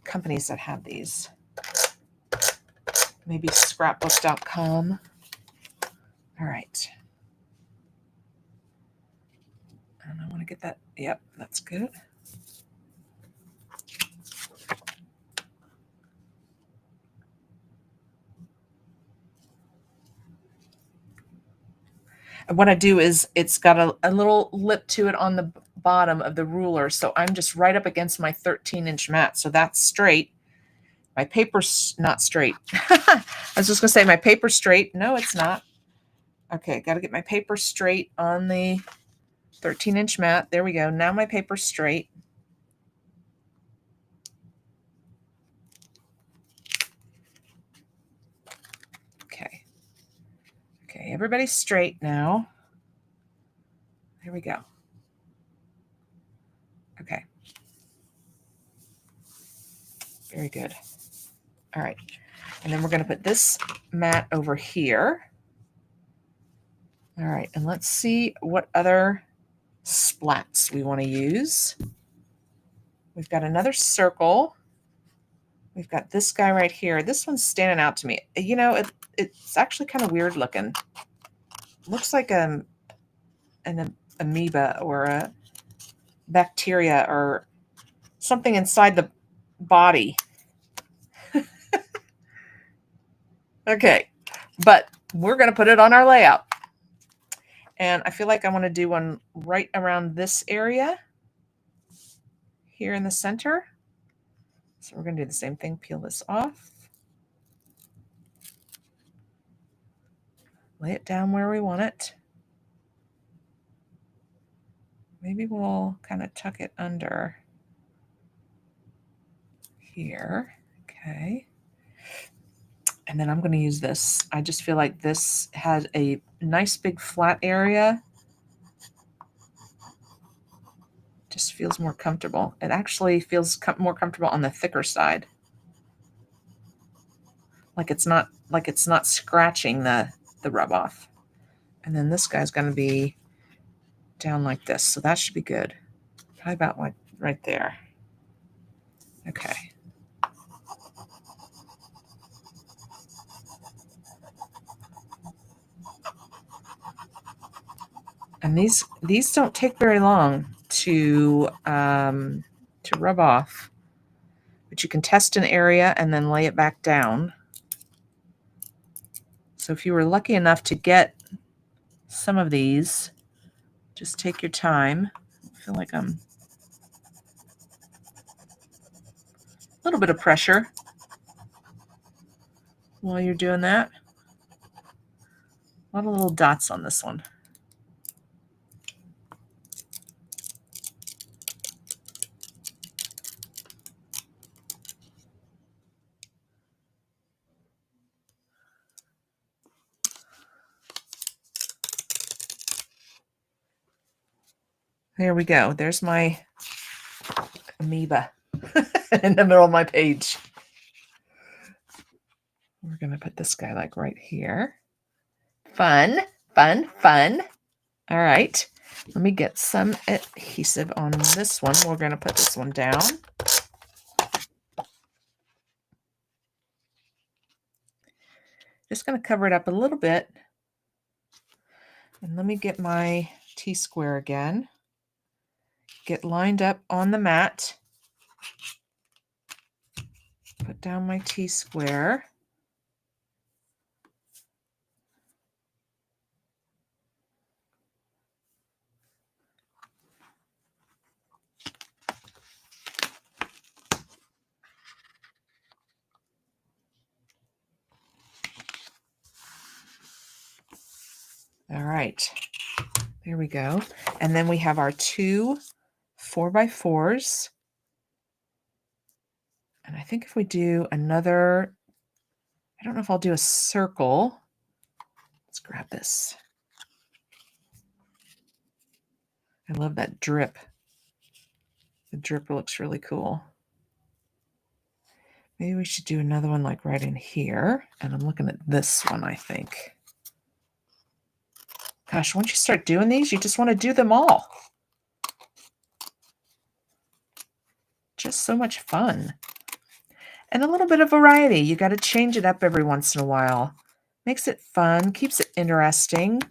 companies that have these. Maybe scrapbook.com. All right. And I want to get that. Yep, that's good. And what I do is it's got a little lip to it on the bottom of the ruler. So I'm just right up against my 13-inch mat. So that's straight. My paper's not straight. I was just going to say my paper's straight. No, it's not. Okay, got to get my paper straight on the 13-inch mat. There we go. Now my paper's straight. Okay. Okay, everybody's straight now. There we go. Okay. Very good. All right. And then we're going to put this mat over here. All right. And let's see what other splats we want to use. We've got another circle. We've got this guy right here. This one's standing out to me. You know, it's actually kind of weird looking. Looks like an amoeba or a bacteria or something inside the body. Okay, but we're going to put it on our layout. And I feel like I want to do one right around this area here in the center. So we're going to do the same thing. Peel this off. Lay it down where we want it. Maybe we'll kind of tuck it under here. Okay. And then I'm going to use this. I just feel like this has a nice big flat area. Just feels more comfortable. It actually feels more comfortable on the thicker side. Like it's not scratching the rub off. And then this guy's going to be down like this. So that should be good. Probably about like right there. Okay. And these don't take very long to rub off, but you can test an area and then lay it back down. So if you were lucky enough to get some of these, just take your time. I feel like I'm a little bit of pressure while you're doing that. A lot of little dots on this one. There we go. There's my amoeba in the middle of my page. We're going to put this guy like right here. Fun, fun, fun. All right. Let me get some adhesive on this one. We're going to put this one down. Just going to cover it up a little bit. And let me get my T-square again. Get lined up on the mat. Put down my T-square. All right, there we go. And then we have our two 4x4s. And I think if we do another, I don't know if I'll do a circle. Let's grab this. I love that drip. The drip looks really cool. Maybe we should do another one like right in here. And I'm looking at this one, I think. Gosh, once you start doing these, you just want to do them all. Just so much fun. And a little bit of variety. You got to change it up every once in a while. Makes it fun, keeps it interesting.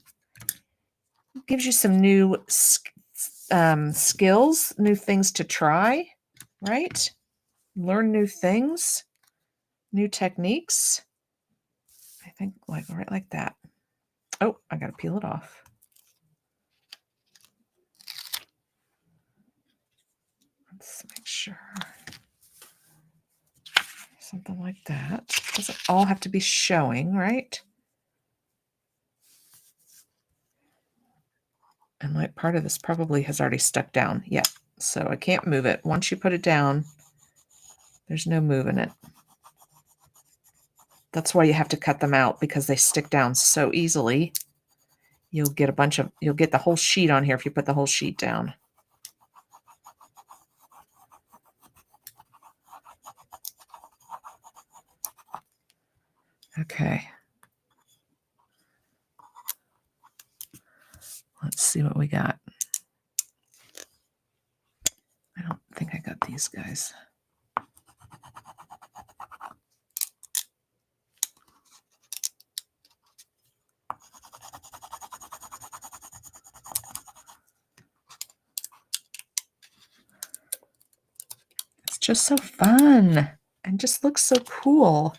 Gives you some new skills, new things to try, right? Learn new things, new techniques. I think right like that. Oh, I got to peel it off. Let's make sure. Something like that. Doesn't all have to be showing, right? And like part of this probably has already stuck down. Yeah, so I can't move it. Once you put it down, there's no moving it. That's why you have to cut them out, because they stick down so easily. You'll get the whole sheet on here if you put the whole sheet down. Okay. Let's see what we got. I don't think I got these guys. It's just so fun and just looks so cool.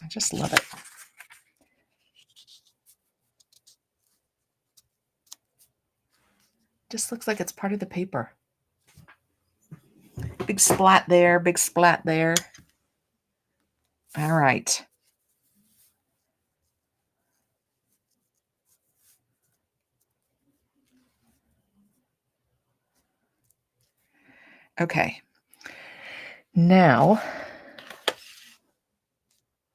I just love it. Just looks like it's part of the paper. Big splat there, big splat there. All right. Okay. Now,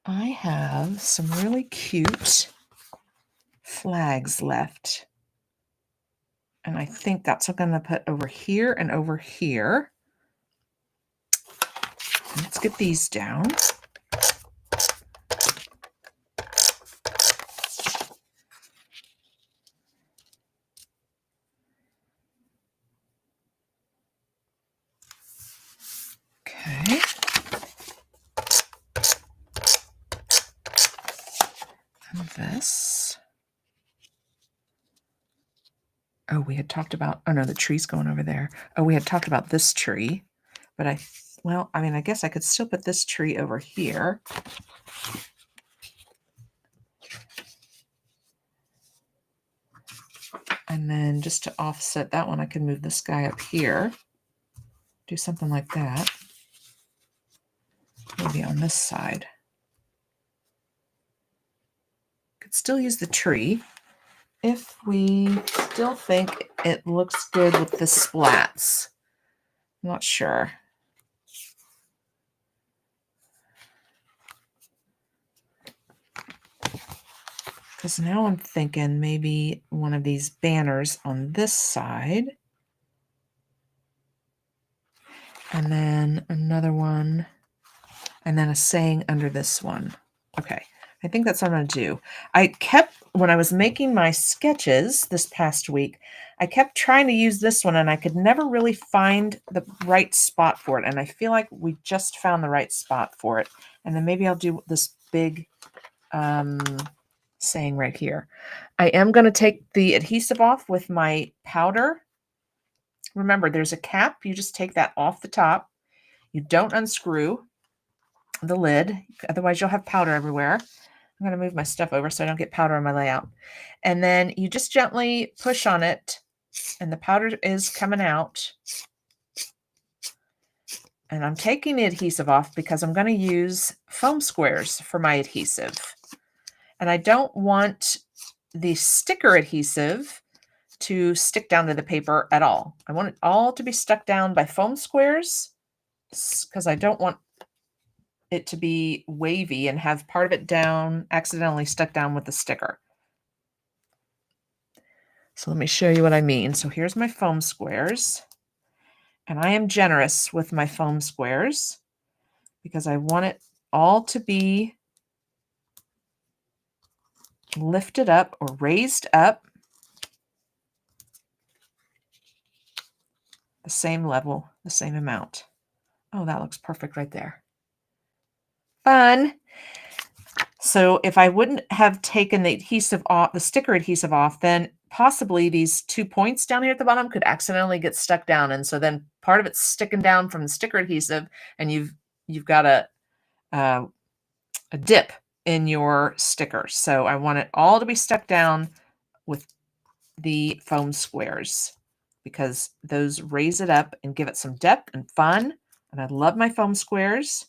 I have some really cute flags left. And I think that's what I'm going to put over here and over here. Let's get these down. Okay. And this. Oh, we had talked about, oh no, the tree's going over there. Oh, we had talked about this tree, but I guess I could still put this tree over here. And then just to offset that one, I can move this guy up here. Do something like that. Maybe on this side. Could still use the tree if we still think it looks good with the splats. I'm not sure. Because now I'm thinking maybe one of these banners on this side. And then another one. And then a saying under this one. Okay, I think that's what I'm going to do. When I was making my sketches this past week, I kept trying to use this one, and I could never really find the right spot for it. And I feel like we just found the right spot for it. And then maybe I'll do this big saying right here. I am going to take the adhesive off with my powder. Remember, there's a cap. You just take that off the top. You don't unscrew the lid, otherwise you'll have powder everywhere. I'm going to move my stuff over so I don't get powder on my layout. And then you just gently push on it, and the powder is coming out. And I'm taking the adhesive off because I'm going to use foam squares for my adhesive. And I don't want the sticker adhesive to stick down to the paper at all. I want it all to be stuck down by foam squares because I don't want it to be wavy and have part of it down, accidentally stuck down with the sticker. So let me show you what I mean. So here's my foam squares, and I am generous with my foam squares. because I want it all to be lifted up or raised up the same level, the same amount. Oh, that looks perfect right there. Fun. So if I wouldn't have taken the adhesive off, the sticker adhesive off, then possibly these 2 points down here at the bottom could accidentally get stuck down. And so then part of it's sticking down from the sticker adhesive, and you've got a dip in your sticker. So I want it all to be stuck down with the foam squares because those raise it up and give it some depth and fun. And I love my foam squares.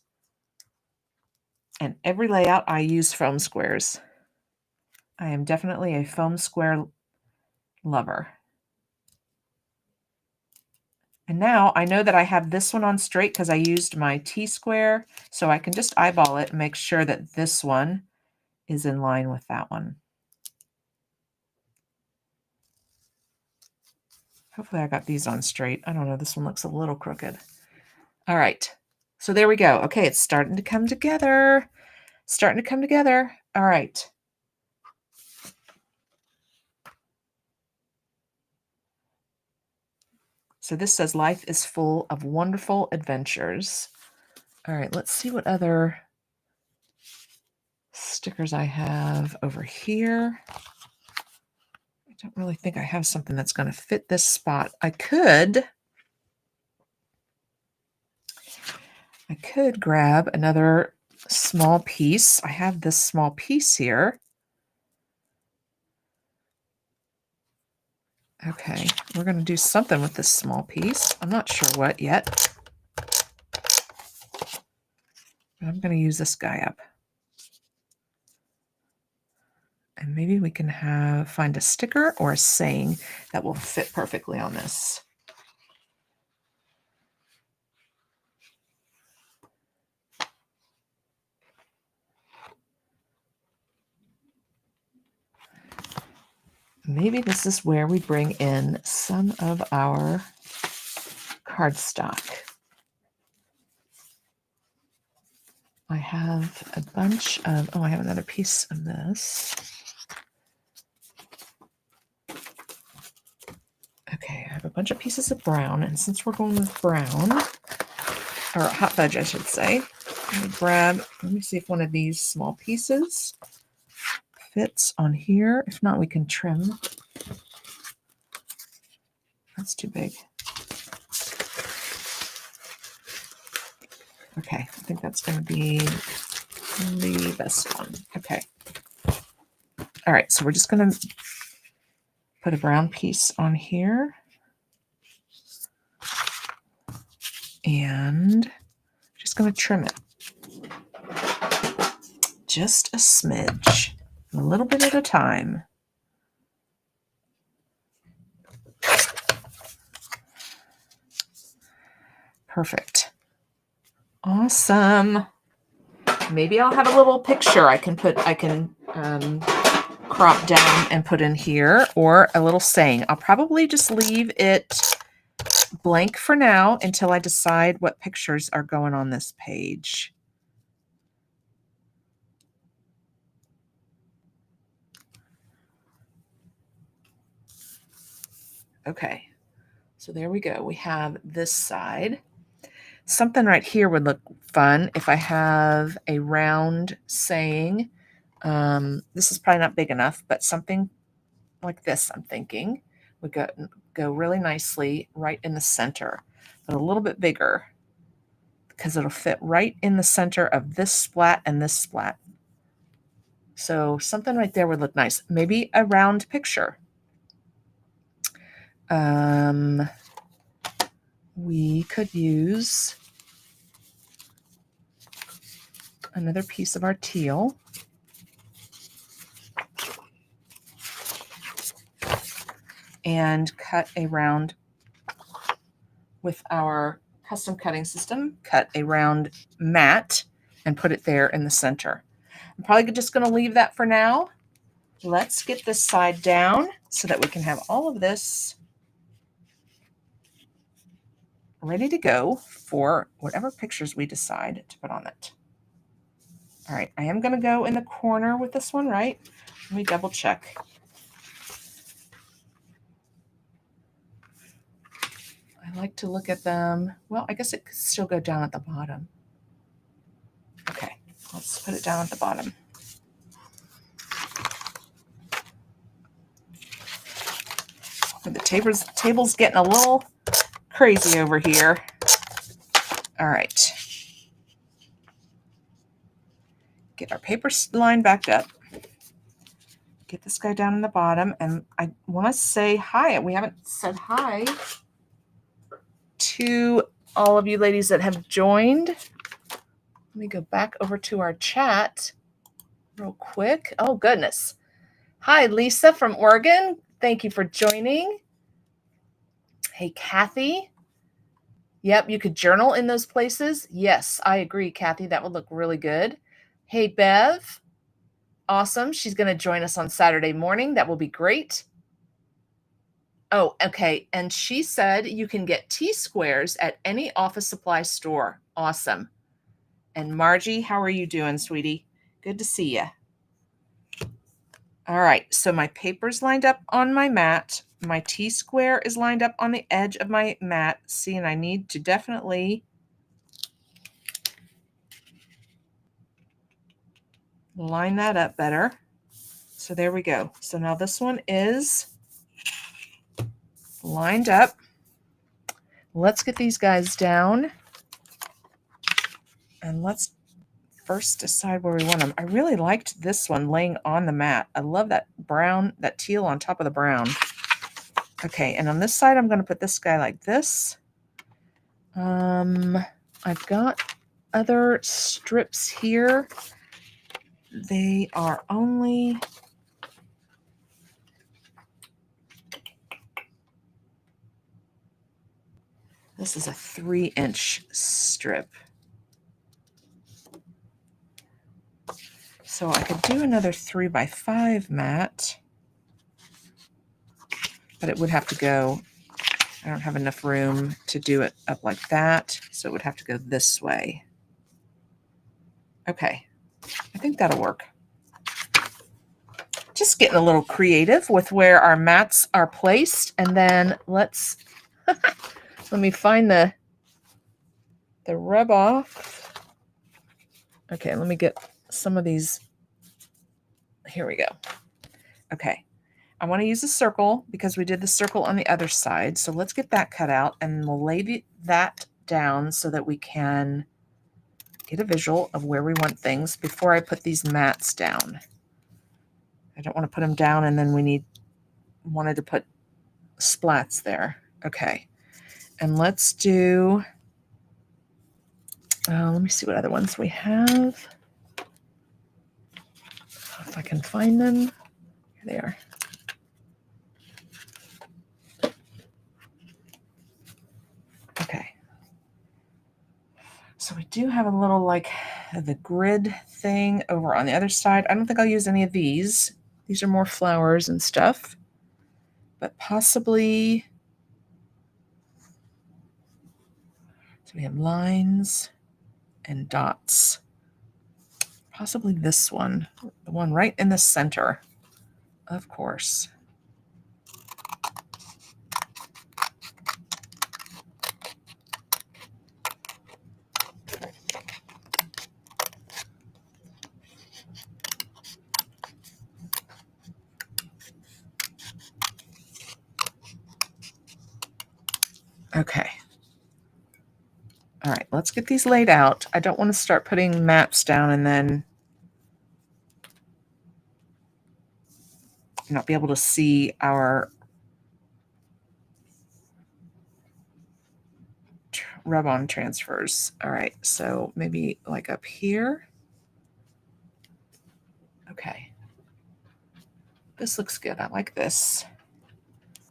And every layout I use foam squares. I am definitely a foam square lover. And now I know that I have this one on straight because I used my T-square, so I can just eyeball it and make sure that this one is in line with that one. Hopefully I got these on straight. I don't know, this one looks a little crooked. All right, so there we go. Okay, it's starting to come together. Starting to come together. All right. So this says life is full of wonderful adventures. All right, let's see what other stickers I have over here. I don't really think I have something that's going to fit this spot. I could grab another small piece. I have this small piece here. Okay, we're going to do something with this small piece. I'm not sure what yet. But I'm going to use this guy up. And maybe we can find a sticker or a saying that will fit perfectly on this. Maybe this is where we bring in some of our cardstock. I have a bunch of, I have another piece of this. Okay, I have a bunch of pieces of brown, and since we're going with brown, or hot fudge, I should say, let me see if one of these small pieces fits on here. If not, we can trim. That's too big. Okay, I think that's going to be the best one. Okay. All right, so we're just going to put a brown piece on here. And just going to trim it. Just a smidge, a little bit at a time. Perfect. Awesome. Maybe I'll have a little picture I can crop down and put in here, or a little saying. I'll probably just leave it blank for now until I decide what pictures are going on this page. Okay, so there we go. We have this side. Something right here would look fun if I have a round saying. This is probably not big enough, but something like this, I'm thinking, would go really nicely right in the center, but a little bit bigger because it'll fit right in the center of this splat and this splat. So something right there would look nice. Maybe a round picture. We could use another piece of our teal. And cut a round with our custom cutting system, cut a round mat and put it there in the center. I'm probably just going to leave that for now. Let's get this side down so that we can have all of this ready to go for whatever pictures we decide to put on it. All right, I am going to go in the corner with this one, right? Let me double check. I like to look at them. Well, I guess it could still go down at the bottom. Okay, let's put it down at the bottom. And the table's getting a little crazy over here. All right. Get our paper line back up. Get this guy down in the bottom. And I want to say hi. We haven't said hi to all of you ladies that have joined. Let me go back over to our chat real quick. Oh, goodness. Hi, Lisa from Oregon. Thank you for joining. Hey, Kathy. Yep, you could journal in those places. Yes, I agree, Kathy. That would look really good. Hey, Bev. Awesome. She's going to join us on Saturday morning. That will be great. Oh, okay. And she said you can get T-squares at any office supply store. Awesome. And Margie, how are you doing, sweetie? Good to see you. All right. So my paper's lined up on my mat. My T-square is lined up on the edge of my mat. See, and I need to definitely line that up better. So there we go. So now this one is lined up. Let's get these guys down. And let's first decide where we want them. I really liked this one laying on the mat. I love that brown, that teal on top of the brown. Okay, and on this side, I'm going to put this guy like this. I've got other strips here. They are only... This is a 3-inch strip. So I could do another 3x5 mat, but it would have to go, I don't have enough room to do it up like that, so it would have to go this way. Okay, I think that'll work. Just getting a little creative with where our mats are placed, and then let's, let me find the rub off. Okay, let me get some of these. Here we go. Okay. I want to use a circle because we did the circle on the other side. So let's get that cut out and we'll lay that down so that we can get a visual of where we want things before I put these mats down. I don't want to put them down and then wanted to put splats there. Okay. And let's do, let me see what other ones we have. If I can find them. Here they are. Okay. So we do have a little like the grid thing over on the other side. I don't think I'll use any of these. These are more flowers and stuff, but possibly. So we have lines and dots. Possibly this one, the one right in the center, of course. Okay. All right, let's get these laid out. I don't want to start putting maps down and then not be able to see our rub-on transfers. All right, so maybe like up here. Okay. This looks good. I like this.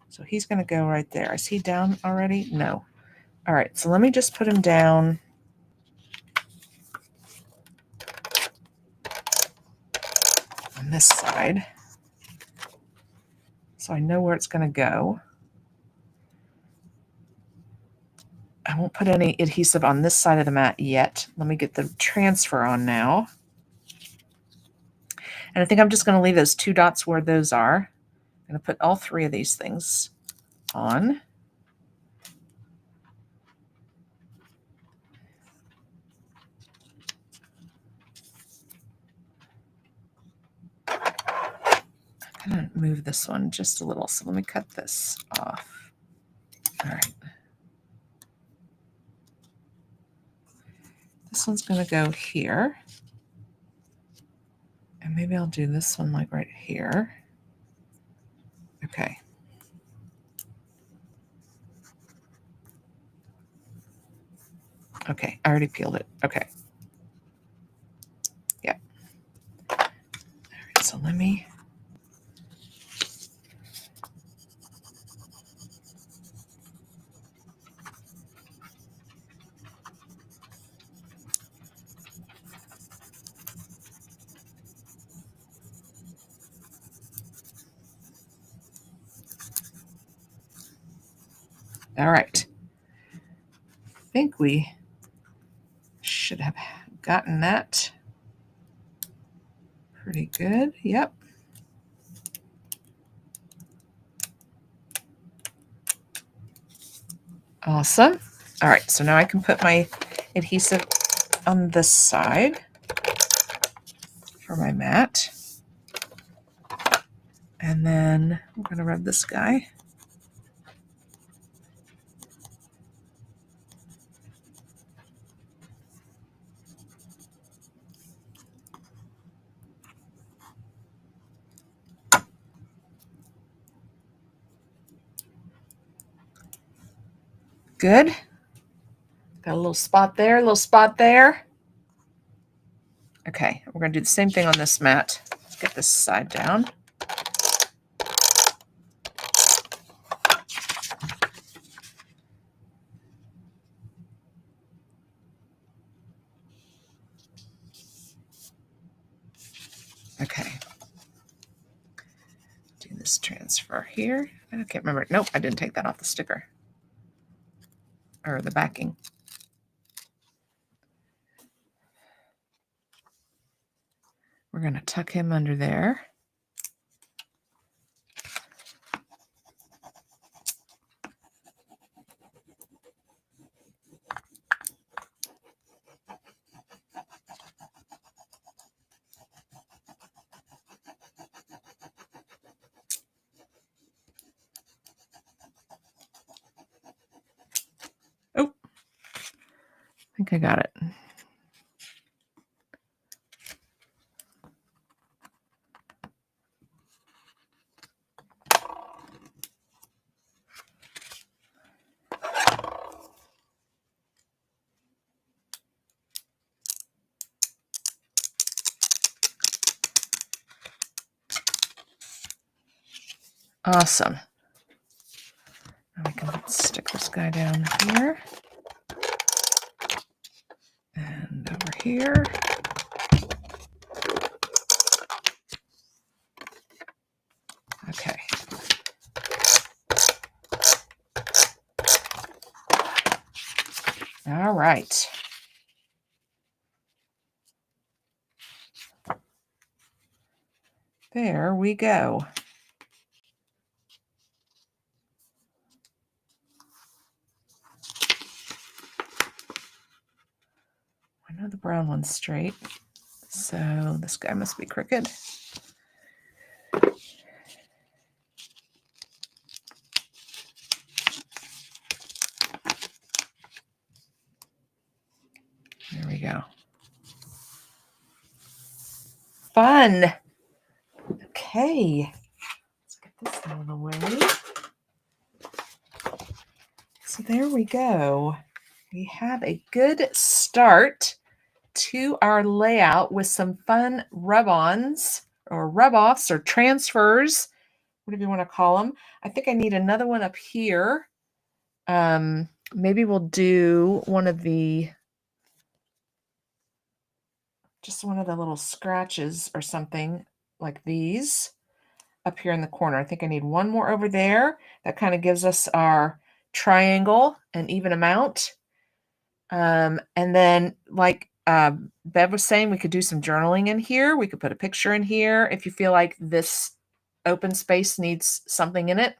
So he's going to go right there. Is he down already? No. All right, so let me just put him down. On this side. So I know where it's going to go. I won't put any adhesive on this side of the mat yet. Let me get the transfer on now. And I think I'm just going to leave those 2 dots where those are. I'm going to put all 3 of these things on. I'm going to move this one just a little. So let me cut this off. All right. This one's going to go here. And maybe I'll do this one like right here. Okay. Okay, I already peeled it. Okay. Yeah. All right, so let me. All right. I think we should have gotten that pretty good. Yep. Awesome. All right, so now I can put my adhesive on this side for my mat. And then I'm going to rub this guy. Good. Got a little spot there, a little spot there. Okay, we're going to do the same thing on this mat. Let's get this side down. Okay. Do this transfer here. I can't remember. Nope, I didn't take that off the sticker or the backing. We're going to tuck him under there. Oh, I think I got it. Awesome. Now we can stick this guy down here and over here. Okay. All right. There we go. I know the brown one's straight, so this guy must be crooked. There we go. Fun. Okay. Let's get this out of the way. So there we go. We have a good start to our layout with some fun rub-ons or rub-offs or transfers, whatever you want to call them. I think I need another one up here. Maybe we'll do just one of the little scratches or something like these up here in the corner. I think I need one more over there. That kind of gives us our triangle, an even amount. And then, like Bev was saying, we could do some journaling in here. We could put a picture in here if you feel like this open space needs something in it.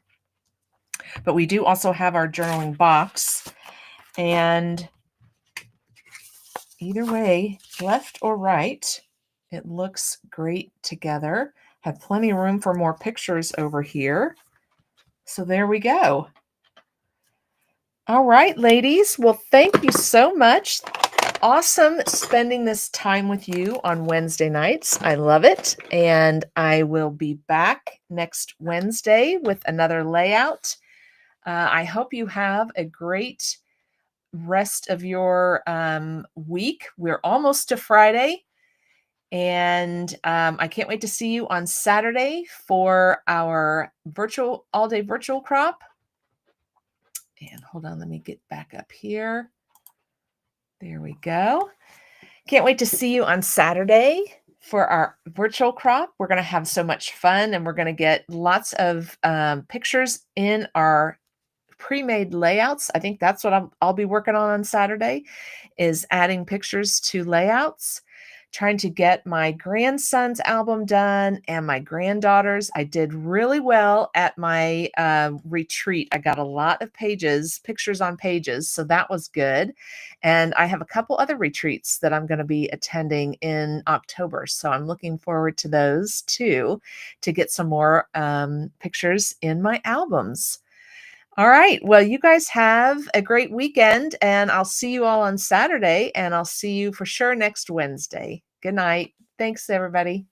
But we do also have our journaling box. And either way, left or right, it looks great together. Have plenty of room for more pictures over here. So there we go. All right, ladies. Well, thank you so much. Awesome spending this time with you on Wednesday nights. I love it. And I will be back next Wednesday with another layout. I hope you have a great rest of your week. We're almost to Friday. And I can't wait to see you on Saturday for our all-day virtual crop. And hold on, let me get back up here. There we go. Can't wait to see you on Saturday for our virtual crop. We're going to have so much fun, and we're going to get lots of pictures in our pre-made layouts. I think that's what I'll be working on Saturday, is adding pictures to layouts. Trying to get my grandson's album done and my granddaughter's. I did really well at my retreat. I got a lot of pictures on pages, so that was good. And I have a couple other retreats that I'm going to be attending in October, so I'm looking forward to those too, to get some more pictures in my albums. All right. Well, you guys have a great weekend, and I'll see you all on Saturday, and I'll see you for sure next Wednesday. Good night. Thanks, everybody.